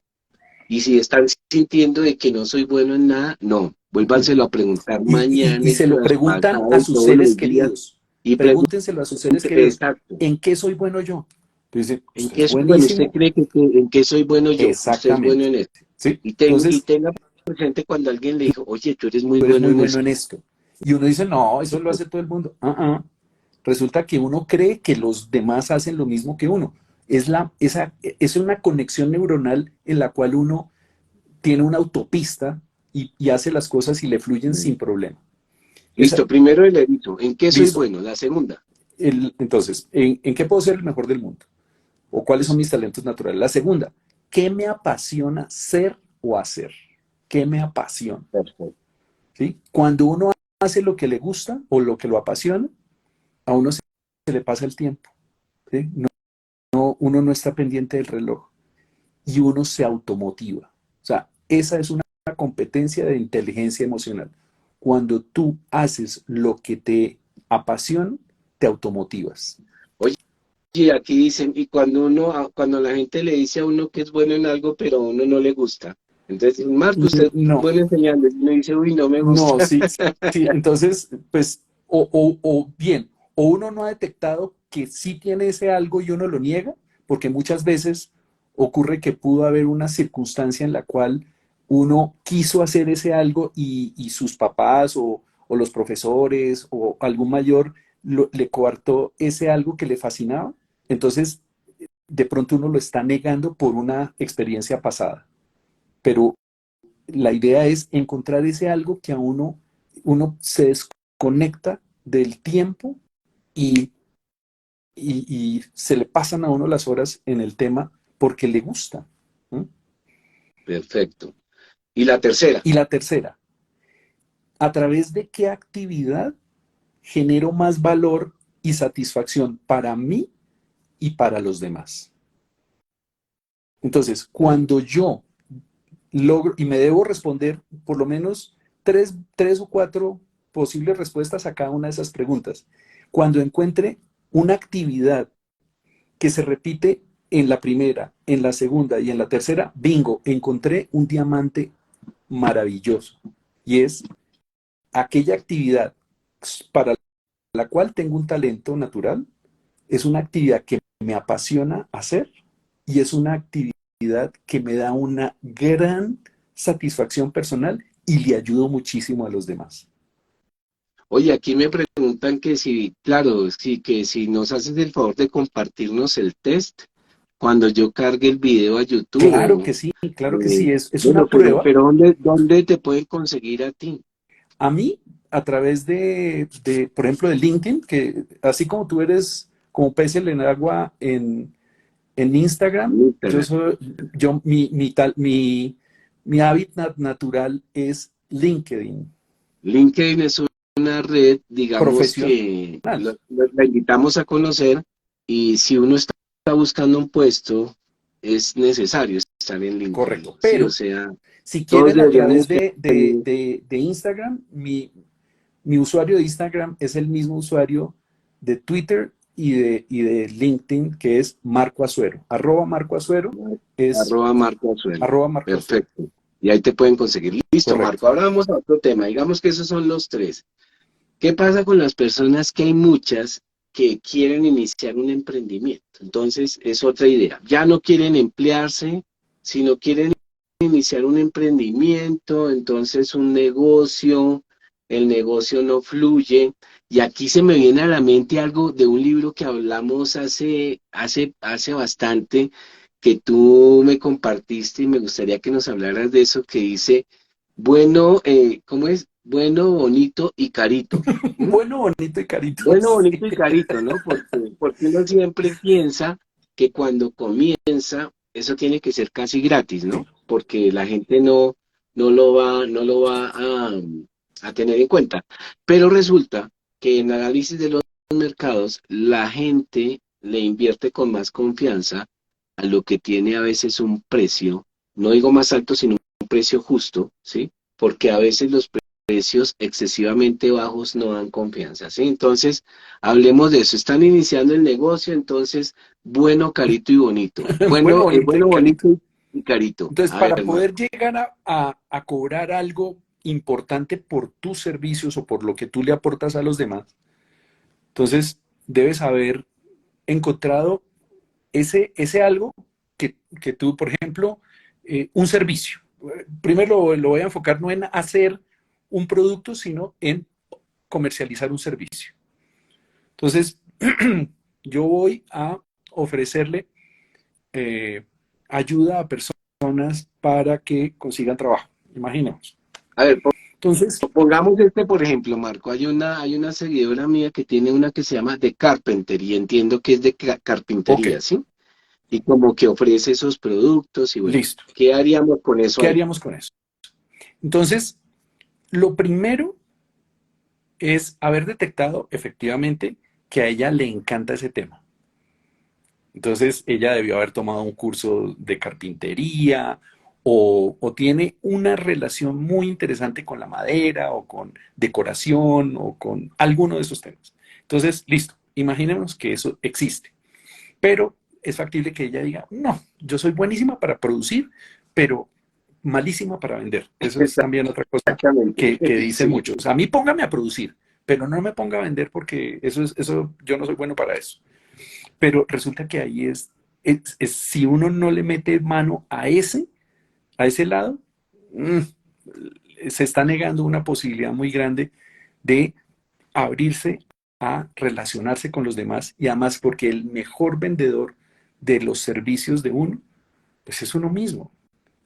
Y si están sintiendo de que no soy bueno en nada, no, vuélvanselo a preguntar Y mañana y se lo preguntan pasado a y sus todos seres los días queridos. y pregunte, Pregúntenselo a sus seres queridos. exacto, ¿En qué soy bueno yo? Entonces, ¿en usted qué es soy bueno? ¿Usted buenísimo. cree en qué soy bueno yo? Usted es bueno Exactamente. en esto. ¿Sí? Y Entonces, tenga presente cuando alguien le dijo, oye, tú eres muy tú eres bueno muy en bueno en esto. esto. Y uno dice, no, eso lo hace todo el mundo. Resulta que uno cree que los demás hacen lo mismo que uno. Es una conexión neuronal en la cual uno tiene una autopista y hace las cosas y le fluyen sin problema. Esa, Listo, primero el erizo. ¿En qué soy listo. bueno? La segunda. Entonces, ¿en qué puedo ser el mejor del mundo? ¿O cuáles son mis talentos naturales? La segunda, ¿qué me apasiona ser o hacer? ¿Qué me apasiona? Perfecto. ¿Sí? Cuando uno hace lo que le gusta o lo que lo apasiona, a uno se le pasa el tiempo. ¿Sí? Uno no está pendiente del reloj y uno se automotiva. O sea, esa es una competencia de inteligencia emocional. Cuando tú haces lo que te apasiona, te automotivas. Oye, y aquí dicen, y cuando la gente le dice a uno que es bueno en algo, pero a uno no le gusta. Entonces, Marco, usted es No, bueno enseñando. Y uno dice, uy, no me no, gusta. sí, sí, entonces, pues, o bien, o uno no ha detectado que sí tiene ese algo y uno lo niega, porque muchas veces ocurre que pudo haber una circunstancia en la cual uno quiso hacer ese algo y sus papás o los profesores o algún mayor le coartó ese algo que le fascinaba. Entonces, de pronto uno lo está negando por una experiencia pasada. Pero la idea es encontrar ese algo que a uno se desconecta del tiempo y, y se le pasan a uno las horas en el tema porque le gusta. ¿No? Perfecto. Y la tercera. Y la tercera, ¿a través de qué actividad genero más valor y satisfacción para mí y para los demás? Entonces, cuando yo logro, y me debo responder por lo menos tres o cuatro posibles respuestas a cada una de esas preguntas. Cuando encuentre una actividad que se repite en la primera, en la segunda y en la tercera, bingo, encontré un diamante maravilloso. Y es aquella actividad para la cual tengo un talento natural, es una actividad que me apasiona hacer y es una actividad que me da una gran satisfacción personal y le ayudo muchísimo a los demás. Oye, aquí me preguntan que si, claro, sí, que si nos haces el favor de compartirnos el test cuando yo cargue el video a YouTube. Claro que sí, es Bueno, una prueba. pero ¿dónde te pueden conseguir a ti? A mí, a través por ejemplo, de LinkedIn, que así como tú eres como pez en el agua en Instagram, yo Instagram. soy, yo, mi hábitat natural es LinkedIn, LinkedIn es una red, digamos, profesional. que la invitamos a conocer y si uno está buscando un puesto, es necesario estar en LinkedIn, Correcto. ¿sí? O Pero sea, si todos quieren a deberíamos través estar ahí. de Instagram, mi usuario de Instagram es el mismo usuario de Twitter y de LinkedIn, que es Marco Azuero. Marco Azuero es Arroba Marco Azuelo. Marco Azuero. Perfecto. Y ahí te pueden conseguir. Listo, Correcto. Marco. Ahora vamos a otro tema. Digamos que esos son los tres. ¿Qué pasa con las personas que hay muchas que quieren iniciar un emprendimiento? Entonces, es otra idea. Ya no quieren emplearse, sino quieren iniciar un emprendimiento, entonces un negocio, el negocio no fluye. Y aquí se me viene a la mente algo de un libro que hablamos hace bastante, que tú me compartiste y me gustaría que nos hablaras de eso, que dice, bueno, ¿cómo es? Bueno, bonito y carito. ¿M? Bueno, bonito y carito. Bueno, Sí. bonito y carito, ¿no? Porque uno siempre piensa que cuando comienza, eso tiene que ser casi gratis, ¿no? Porque la gente no lo va a tener en cuenta. Pero resulta que en análisis de los mercados, la gente le invierte con más confianza a lo que tiene a veces un precio, no digo más alto, sino un precio justo, ¿sí? Porque a veces los precios excesivamente bajos no dan confianza, ¿sí? Entonces, hablemos de eso. Están iniciando el negocio, entonces, bueno, carito y bonito. Bueno, Bueno, bonito y bueno, carito. bonito y carito. Entonces, A para ver, poder Marco. llegar a cobrar algo importante por tus servicios o por lo que tú le aportas a los demás, entonces debes haber encontrado ese algo que tú, por ejemplo, un servicio. Primero lo voy a enfocar no en hacer un producto, sino en comercializar un servicio. Entonces, yo voy a ofrecerle ayuda a personas para que consigan trabajo. Imaginemos. A ver, Entonces, pongamos este, por ejemplo, Marco. Hay una seguidora mía que tiene una que se llama The Carpenter y entiendo que es de ok, carpintería, ¿sí? Y como que ofrece esos productos y bueno, listo. ¿qué haríamos con eso ¿Qué ahí? haríamos con eso? Entonces, lo primero es haber detectado efectivamente que a ella le encanta ese tema. Entonces, ella debió haber tomado un curso de carpintería o tiene una relación muy interesante con la madera o con decoración o con alguno de esos temas. Entonces, listo, imaginemos que eso existe, pero es factible que ella diga, no, yo soy buenísima para producir, pero malísima para vender. Eso es también otra cosa Exactamente. que dicen Sí. muchos. A mí póngame a producir, pero no me ponga a vender porque eso yo no soy bueno para eso. Pero resulta que ahí si uno no le mete mano a ese lado, mmm, se está negando una posibilidad muy grande de abrirse a relacionarse con los demás y además porque el mejor vendedor de los servicios de uno, pues es uno mismo.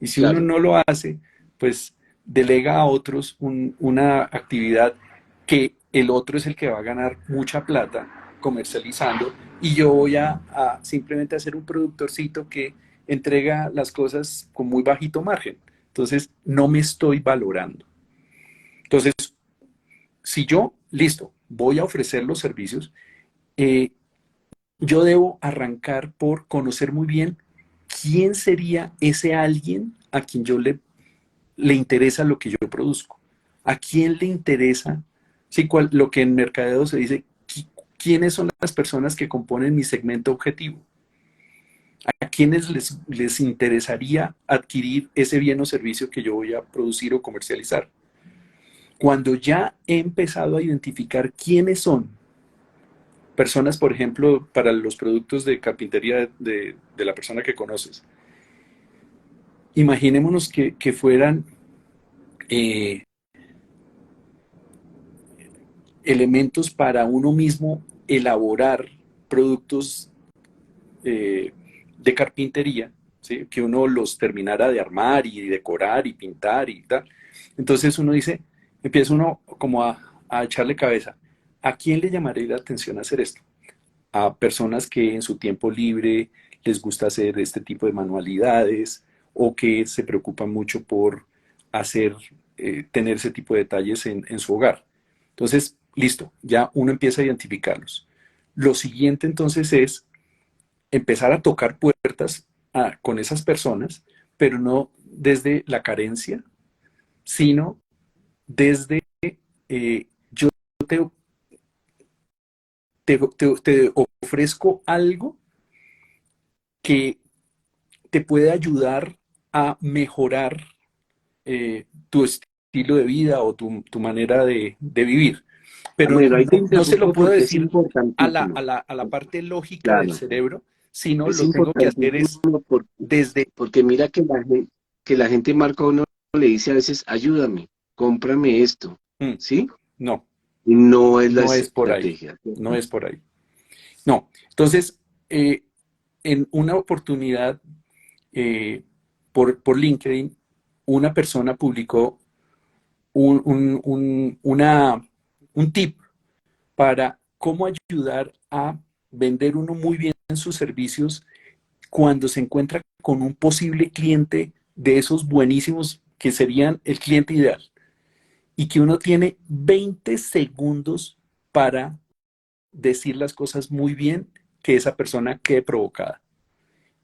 Y si uno Claro. no lo hace, pues delega a otros una actividad que el otro es el que va a ganar mucha plata comercializando y yo voy a simplemente hacer un productorcito que entrega las cosas con muy bajito margen. Entonces, no me estoy valorando. Entonces, si yo, listo, voy a ofrecer los servicios, eh, yo debo arrancar por conocer muy bien quién sería ese alguien a quien le interesa lo que yo produzco. ¿A quién le interesa? Sí, lo que en mercadeo se dice, ¿quiénes son las personas que componen mi segmento objetivo? ¿A quiénes les interesaría adquirir ese bien o servicio que yo voy a producir o comercializar? Cuando ya he empezado a identificar quiénes son personas, por ejemplo, para los productos de carpintería de la persona que conoces, imaginémonos que fueran eh, elementos para uno mismo elaborar productos de carpintería, ¿sí? Que uno los terminara de armar y decorar y pintar y tal. Entonces uno dice, empieza uno como a echarle cabeza. ¿A quién le llamaría la atención hacer esto? A personas que en su tiempo libre les gusta hacer este tipo de manualidades o que se preocupan mucho por hacer, tener ese tipo de detalles en su hogar. Entonces, listo, ya uno empieza a identificarlos. Lo siguiente entonces es empezar a tocar puertas con esas personas, pero no desde la carencia, sino desde yo te, te ofrezco algo que te puede ayudar a mejorar tu estilo de vida o tu manera de vivir. Pero Bueno, ahí te no se lo interrumpo puedo porque es decir importantísimo. a la parte lógica del Claro, cerebro, sino es lo tengo que hacer importantísimo es porque, desde... porque mira que la gente marca a uno le dice a veces, ayúdame, cómprame esto, Mm, ¿sí? no, Y no es la no es por ahí, estrategia, no ¿cierto? es por ahí. No, entonces, en una oportunidad por LinkedIn, una persona publicó un tip para cómo ayudar a vender uno muy bien sus servicios cuando se encuentra con un posible cliente de esos buenísimos que serían el cliente ideal y que uno tiene 20 segundos para decir las cosas muy bien que esa persona quede provocada.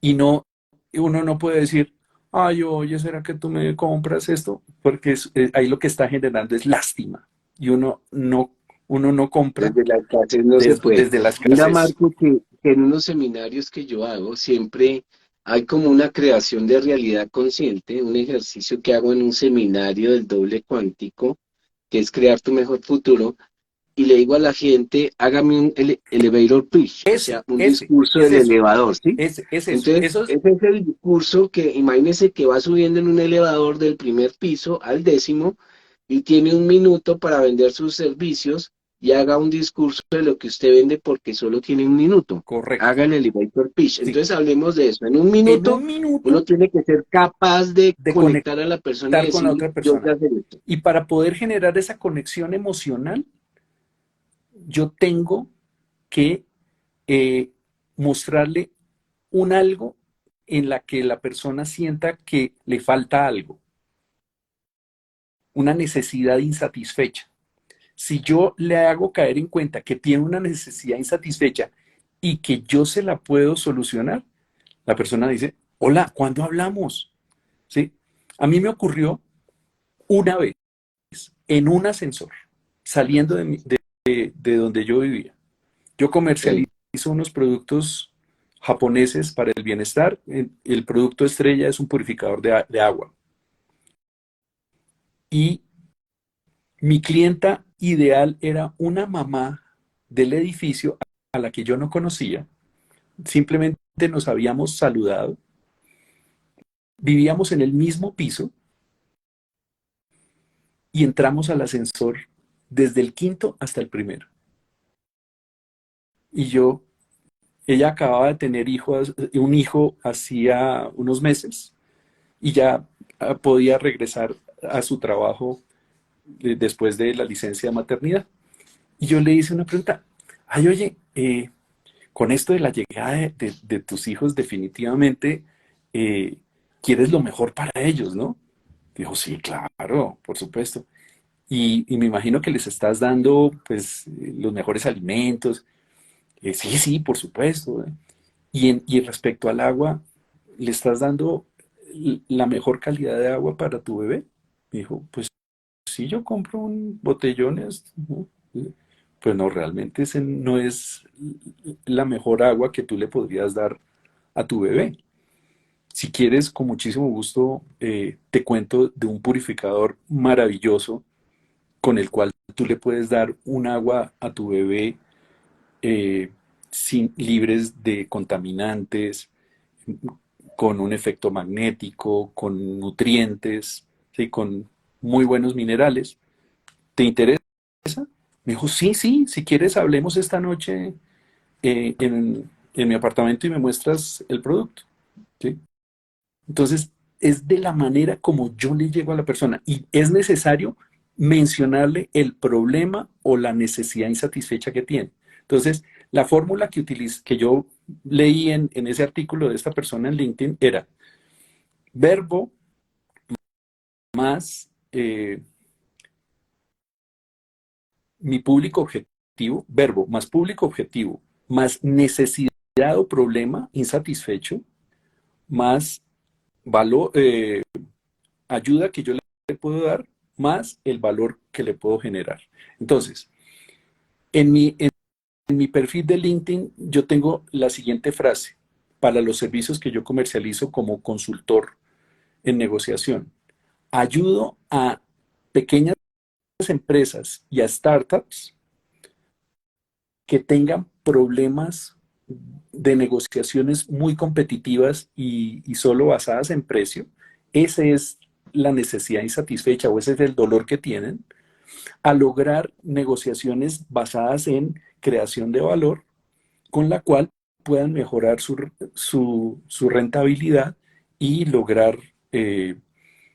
Y no, uno no puede decir, ay, oye, ¿será que tú me compras esto? Porque ahí lo que está generando es lástima. Y uno no compra Desde la escasez no se puede. desde la Mira, escasez. Marco, que en unos seminarios que yo hago siempre hay como una creación de realidad consciente, un ejercicio que hago en un seminario del doble cuántico, que es crear tu mejor futuro, y le digo a la gente, hágame un elevator pitch, o sea, un discurso Es del eso, elevador, ¿sí? es eso. Entonces, Eso es, ese es el discurso que imagínese que va subiendo en un elevador del primer piso al 10.º, y tiene un minuto para vender sus servicios y haga un discurso de lo que usted vende porque solo tiene un minuto. Correcto. Haga el elevator pitch. Sí. Entonces hablemos de eso. En un En minuto un uno minuto tiene que ser capaz de de conectar a la persona y conectar con la decirle, otra yo sé persona. hacer esto. Y para poder generar esa conexión emocional, yo tengo que eh, mostrarle un algo en la que la persona sienta que le falta algo, una necesidad insatisfecha. Si yo le hago caer en cuenta que tiene una necesidad insatisfecha y que yo se la puedo solucionar, la persona dice, hola, ¿cuándo hablamos? ¿Sí? A mí me ocurrió una vez en un ascensor, saliendo de donde yo vivía. Yo comercializo Sí. unos productos japoneses para el bienestar. El producto estrella es un purificador de agua. Y mi clienta ideal era una mamá del edificio a la que yo no conocía. Simplemente nos habíamos saludado. Vivíamos en el mismo piso y entramos al ascensor desde el quinto hasta el primero. Y ella acababa de tener un hijo hacía unos meses y ya podía regresar a su trabajo después de la licencia de maternidad. Y yo le hice una pregunta, ay, oye, con esto de la llegada de tus hijos, definitivamente eh, quieres lo mejor para ellos, ¿no? Dijo, sí, claro, por supuesto. Y me imagino que les estás dando, pues, los mejores alimentos. Sí, sí, por supuesto. Y respecto al agua, ¿le estás dando la mejor calidad de agua para tu bebé? Me dijo, pues sí, yo compro un botellones, ¿no? Pues no, realmente ese no es la mejor agua que tú le podrías dar a tu bebé. Si quieres, con muchísimo gusto, te cuento de un purificador maravilloso con el cual tú le puedes dar un agua a tu bebé eh, libres de contaminantes, con un efecto magnético, con nutrientes, ¿sí? Con muy buenos minerales. ¿Te interesa? Me dijo, sí, sí, si quieres hablemos esta noche en mi apartamento y me muestras el producto. ¿Sí? Entonces, es de la manera como yo le llego a la persona y es necesario mencionarle el problema o la necesidad insatisfecha que tiene. Entonces, la fórmula que yo leí en ese artículo de esta persona en LinkedIn era verbo más mi público objetivo, verbo más público objetivo, más necesidad o problema insatisfecho, más valor, ayuda que yo le puedo dar, más el valor que le puedo generar. Entonces, en mi perfil de LinkedIn yo tengo la siguiente frase para los servicios que yo comercializo como consultor en negociación. Ayudo a pequeñas empresas y a startups que tengan problemas de negociaciones muy competitivas y solo basadas en precio. Esa es la necesidad insatisfecha o ese es el dolor que tienen, a lograr negociaciones basadas en creación de valor con la cual puedan mejorar su rentabilidad y lograr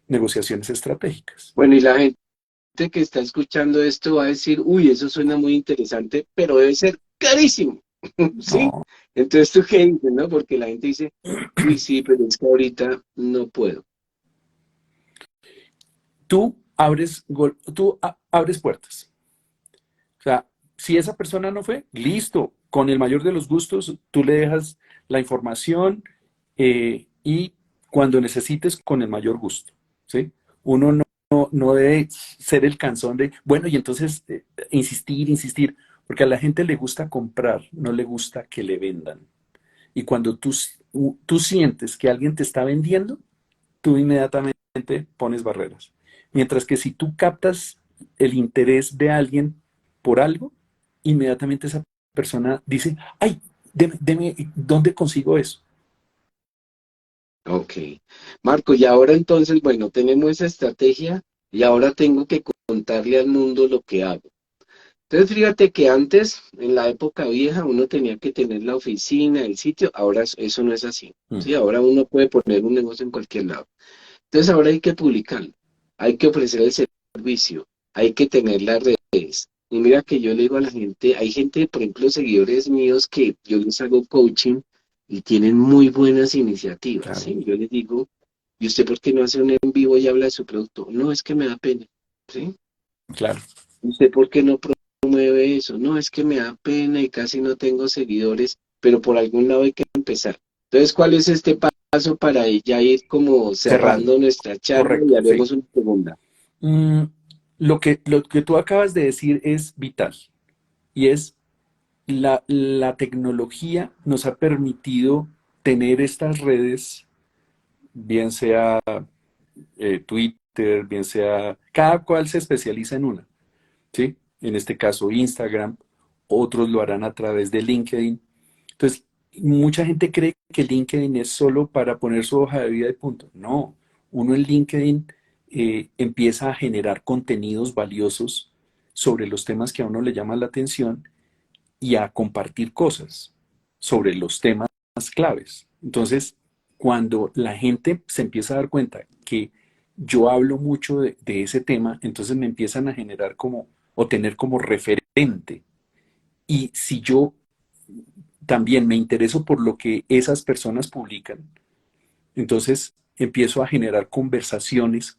negociaciones estratégicas. Bueno, y la gente que está escuchando esto va a decir, uy, eso suena muy interesante, pero debe ser carísimo, ¿sí? No, Entonces, ¿tú qué dices, no? Porque la gente dice, uy, sí, pero es que ahorita no puedo. tú abres puertas. O sea, si esa persona no fue, listo, con el mayor de los gustos, tú le dejas la información y cuando necesites, con el mayor gusto, ¿sí? Uno no debe ser el cansón de, bueno, y entonces insistir, insistir, porque a la gente le gusta comprar, no le gusta que le vendan. Y cuando tú sientes que alguien te está vendiendo, tú inmediatamente pones barreras. Mientras que si tú captas el interés de alguien por algo, inmediatamente esa persona dice, ay, deme, ¿dónde consigo eso? Ok. Marco, y ahora entonces, bueno, tenemos esa estrategia. y ahora tengo que contarle al mundo lo que hago. Entonces, fíjate que antes, en la época vieja, uno tenía que tener la oficina, el sitio, ahora eso no es así. Mm, Sí, ahora uno puede poner un negocio en cualquier lado. Entonces, ahora hay que publicarlo, hay que ofrecer el servicio, hay que tener las redes. Y mira que yo le digo a la gente, hay gente, por ejemplo, seguidores míos que yo les hago coaching y tienen muy buenas iniciativas, claro, ¿sí? Yo les digo, ¿y usted por qué no hace un en vivo y habla de su producto? No, es que me da pena, ¿sí? claro. ¿Usted por qué no promueve eso? No, es que me da pena y casi no tengo seguidores, pero por algún lado hay que empezar. Entonces, ¿cuál es este paso para ya ir como Cerrando, cerrando nuestra charla y correcto, sí. haremos una segunda? Mm, lo que tú acabas de decir es vital y es la tecnología nos ha permitido tener estas redes, bien sea Twitter, bien sea, cada cual se especializa en una, ¿sí? En este caso Instagram, otros lo harán a través de LinkedIn. Entonces, mucha gente cree que LinkedIn es solo para poner su hoja de vida y punto. No, uno en LinkedIn empieza a generar contenidos valiosos sobre los temas que a uno le llaman la atención y a compartir cosas sobre los temas claves. Entonces, cuando la gente se empieza a dar cuenta que yo hablo mucho de ese tema, entonces me empiezan a generar como, o tener como referente. Y si yo también me intereso por lo que esas personas publican, entonces empiezo a generar conversaciones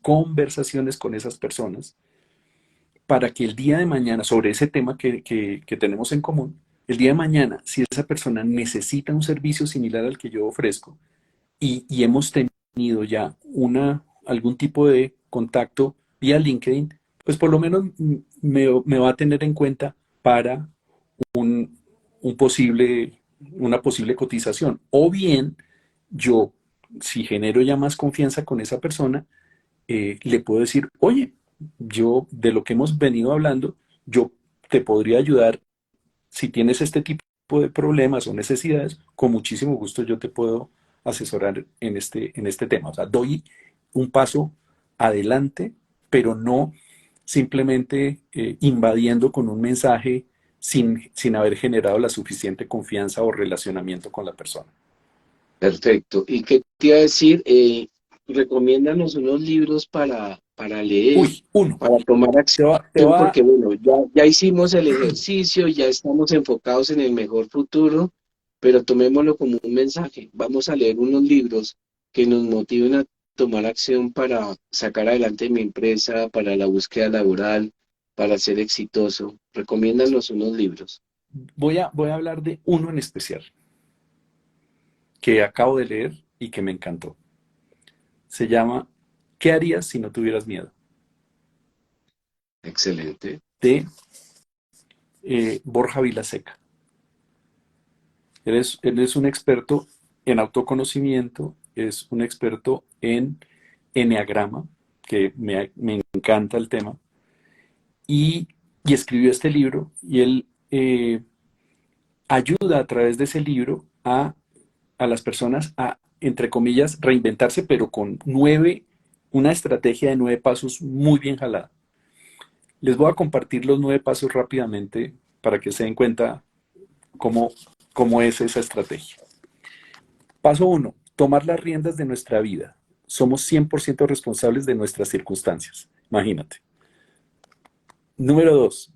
con esas personas para que el día de mañana, sobre ese tema que tenemos en común, el día de mañana, si esa persona necesita un servicio similar al que yo ofrezco y hemos tenido ya algún tipo de contacto vía LinkedIn, pues por lo menos me va a tener en cuenta para un, un posible, una posible cotización. O bien, yo, si genero ya más confianza con esa persona, le puedo decir, oye, yo de lo que hemos venido hablando, yo te podría ayudar si tienes este tipo de problemas o necesidades, con muchísimo gusto yo te puedo asesorar en este tema. O sea, doy un paso adelante, pero no simplemente invadiendo con un mensaje sin haber generado la suficiente confianza o relacionamiento con la persona. Perfecto. ¿Y qué te iba a decir? Recomiéndanos unos libros para leer, Uy, uno, para tomar te acción, va, porque bueno, ya hicimos el ejercicio, ya estamos enfocados en el mejor futuro, pero tomémoslo como un mensaje. Vamos a leer unos libros que nos motiven a tomar acción para sacar adelante mi empresa, para la búsqueda laboral, para ser exitoso. Recomiéndanos unos libros. voy a hablar de uno en especial que acabo de leer y que me encantó. Se llama ¿Qué harías si no tuvieras miedo? Excelente. De Borja Vilaseca. Él es un experto en autoconocimiento, es un experto en eneagrama, que me encanta el tema, y, y escribió este libro y él ayuda a través de ese libro a las personas a, entre comillas, reinventarse, pero con una estrategia de 9 pasos muy bien jalada. Les voy a compartir los 9 pasos rápidamente para que se den cuenta cómo, cómo es esa estrategia. Paso uno, tomar las riendas de nuestra vida. Somos 100% responsables de nuestras circunstancias. Imagínate. Número dos,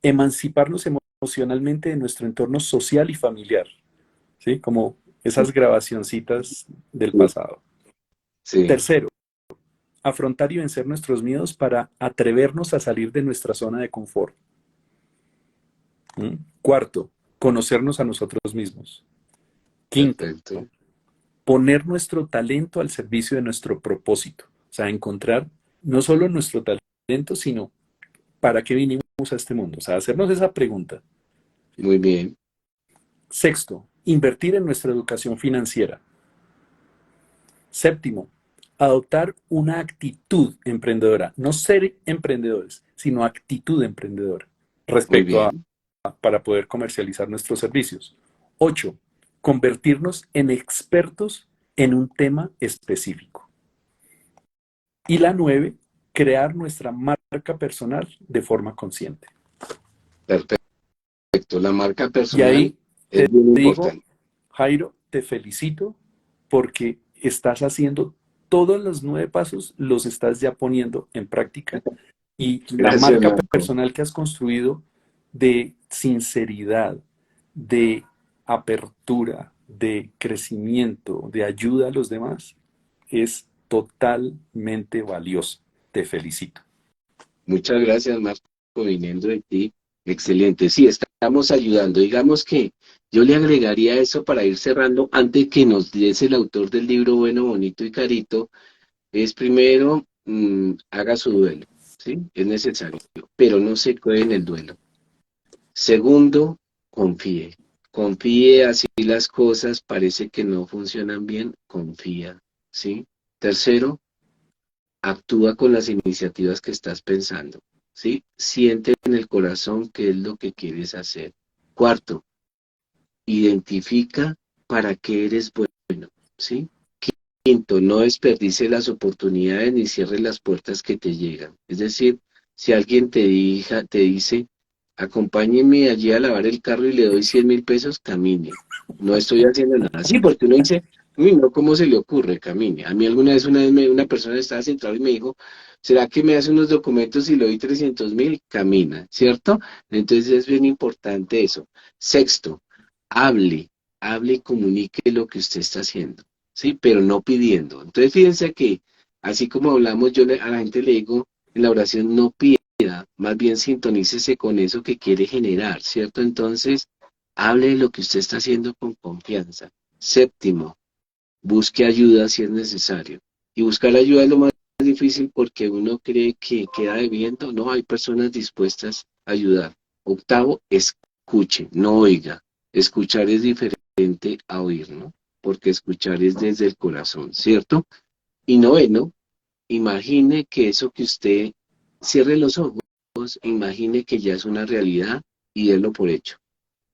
emanciparnos emocionalmente de nuestro entorno social y familiar. ¿Sí? Como esas grabacioncitas del Sí, pasado. sí, Tercero, afrontar y vencer nuestros miedos para atrevernos a salir de nuestra zona de confort. ¿Mm? Cuarto, conocernos a nosotros mismos. Quinto, perfecto. poner nuestro talento al servicio de nuestro propósito. O sea, encontrar no solo nuestro talento, sino para qué vinimos a este mundo. O sea, hacernos esa pregunta. Muy bien. Sexto, invertir en nuestra educación financiera. Séptimo, adoptar una actitud emprendedora. No ser emprendedores, sino actitud emprendedora Muy respecto a bien. para poder comercializar nuestros servicios. Ocho, convertirnos en expertos en un tema específico. Y la nueve, crear nuestra marca personal de forma consciente. Perfecto. La marca Y personal ahí es bien digo, importante. Jairo, te felicito porque estás haciendo todos los 9 pasos, los estás ya poniendo en práctica y la Gracias, marca Marco. personal que has construido de sinceridad, de apertura, de crecimiento, de ayuda a los demás, es totalmente valioso. Te felicito. Muchas gracias, Marco, viniendo de ti. Excelente. Sí, estamos ayudando. Digamos que yo le agregaría eso para ir cerrando, antes que nos des el autor del libro Bueno, Bonito y Carito, es primero, haga su duelo, ¿sí? Es necesario, pero no se quede en el duelo. Segundo, confíe. Confíe, así las cosas parece que no funcionan bien, confía, ¿sí? Tercero, actúa con las iniciativas que estás pensando, ¿sí? Siente en el corazón qué es lo que quieres hacer. Cuarto, identifica para qué eres bueno, ¿sí? Quinto, no desperdicie las oportunidades ni cierre las puertas que te llegan. Es decir, si alguien te dice, acompáñeme allí a lavar el carro y le doy 100.000 pesos, camine. No estoy haciendo nada. Sí, porque uno dice, uy, no, ¿cómo se le ocurre? Camine. A mí una persona estaba sentada y me dijo, ¿será que me hace unos documentos y le doy 300.000? Camina, ¿cierto? Entonces es bien importante eso. Sexto, hable, hable y comunique lo que usted está haciendo. Sí, pero no pidiendo. Entonces, fíjense que, así como hablamos, a la gente le digo en la oración, no pida, más bien sintonícese con eso que quiere generar, ¿cierto? Entonces, hable de lo que usted está haciendo con confianza. Séptimo, busque ayuda si es necesario. Y buscar ayuda es lo más difícil porque uno cree que queda debiendo. No, hay personas dispuestas a ayudar. Octavo, escuche, no oiga. Escuchar es diferente a oír, ¿no? Porque escuchar es desde el corazón, ¿cierto? Y noveno, imagine que eso que usted cierre los ojos, imagine que ya es una realidad y délo por hecho,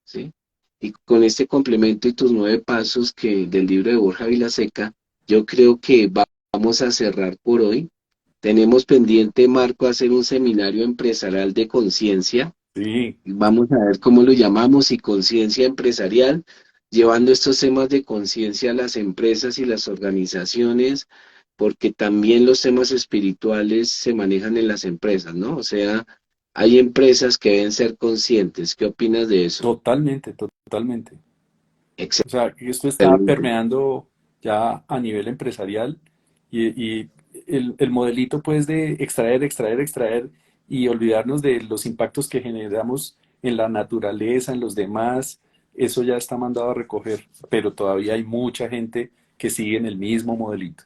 ¿sí? Y con este complemento y tus 9 pasos del libro de Borja Vilaseca, yo creo que vamos a cerrar por hoy. Tenemos pendiente, Marco, hacer un seminario empresarial de conciencia. Sí, Vamos a ver cómo lo llamamos y conciencia empresarial, llevando estos temas de conciencia a las empresas y las organizaciones, porque también los temas espirituales se manejan en las empresas, ¿no? O sea, hay empresas que deben ser conscientes. ¿Qué opinas de eso? totalmente, totalmente. O sea, esto está Excelente. permeando ya a nivel empresarial y el modelito pues de extraer, extraer, extraer y olvidarnos de los impactos que generamos en la naturaleza, en los demás, eso ya está mandado a recoger, pero todavía hay mucha gente que sigue en el mismo modelito.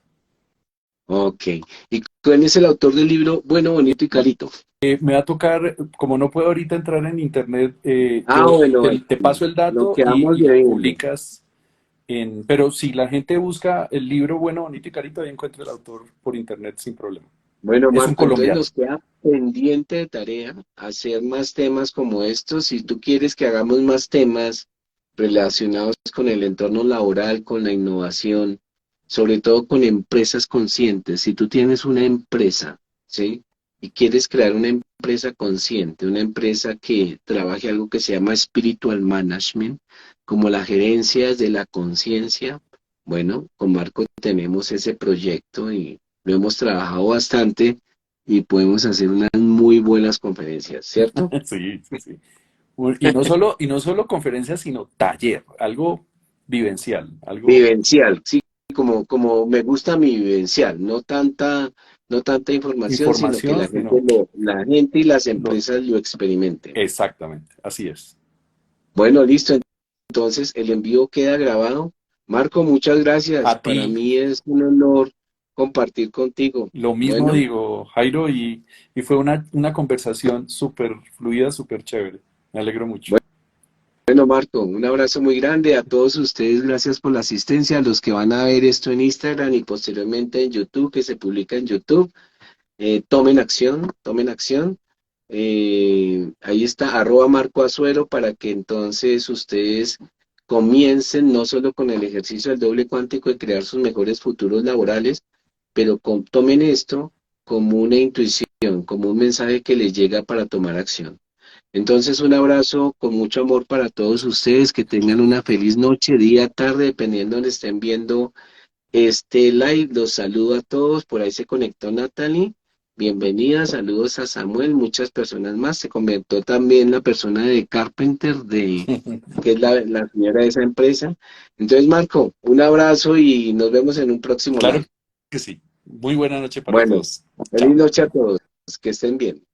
Ok. ¿Y quién es el autor del libro Bueno, Bonito y Carito? Me va a tocar, como no puedo ahorita entrar en internet, Ah, bueno, te paso el lo dato quedamos y lo debiendo. publicas. Pero si la gente busca el libro Bueno, Bonito y Carito, ahí encuentra el autor por internet sin problema. Bueno, Es un Marco, entonces colombiano. nos queda pendiente de tarea hacer más temas como estos. Si tú quieres que hagamos más temas relacionados con el entorno laboral, con la innovación, sobre todo con empresas conscientes. Si tú tienes una empresa, ¿sí? Y quieres crear una empresa consciente, una empresa que trabaje algo que se llama spiritual management, como la gerencia de la conciencia, bueno, con Marco tenemos ese proyecto y lo hemos trabajado bastante y podemos hacer unas muy buenas conferencias, ¿cierto? Sí, sí, sí. Y no solo conferencia, sino taller, algo vivencial, algo Vivencial, sí, como me gusta mi vivencial, no tanta información, sino que información, la gente sino la gente y las lo, empresas lo experimenten. exactamente, así es. Bueno, listo. Entonces, el envío queda grabado. Marco, muchas A gracias. ti, Para mí es un honor compartir contigo. lo mismo Bueno, digo, Jairo, y fue una conversación súper fluida, súper chévere. Me alegro mucho. bueno, Marco, un abrazo muy grande a todos ustedes. Gracias por la asistencia. A los que van a ver esto en Instagram y posteriormente en YouTube, que se publica en YouTube, tomen acción, tomen acción. Ahí está, @Marco Azuero, para que entonces ustedes comiencen no solo con el ejercicio del doble cuántico de crear sus mejores futuros laborales, pero tomen esto como una intuición, como un mensaje que les llega para tomar acción. Entonces, un abrazo con mucho amor para todos ustedes, que tengan una feliz noche, día, tarde, dependiendo de donde estén viendo este live. Los saludo a todos, por ahí se conectó Natalie. Bienvenida, saludos a Samuel, muchas personas más. Se comentó también la persona de Carpenter, que es la señora de esa empresa. Entonces, Marco, un abrazo y nos vemos en un próximo Claro live. que sí. Muy buena noche para Bueno, todos. feliz Chao. noche a todos, que estén bien.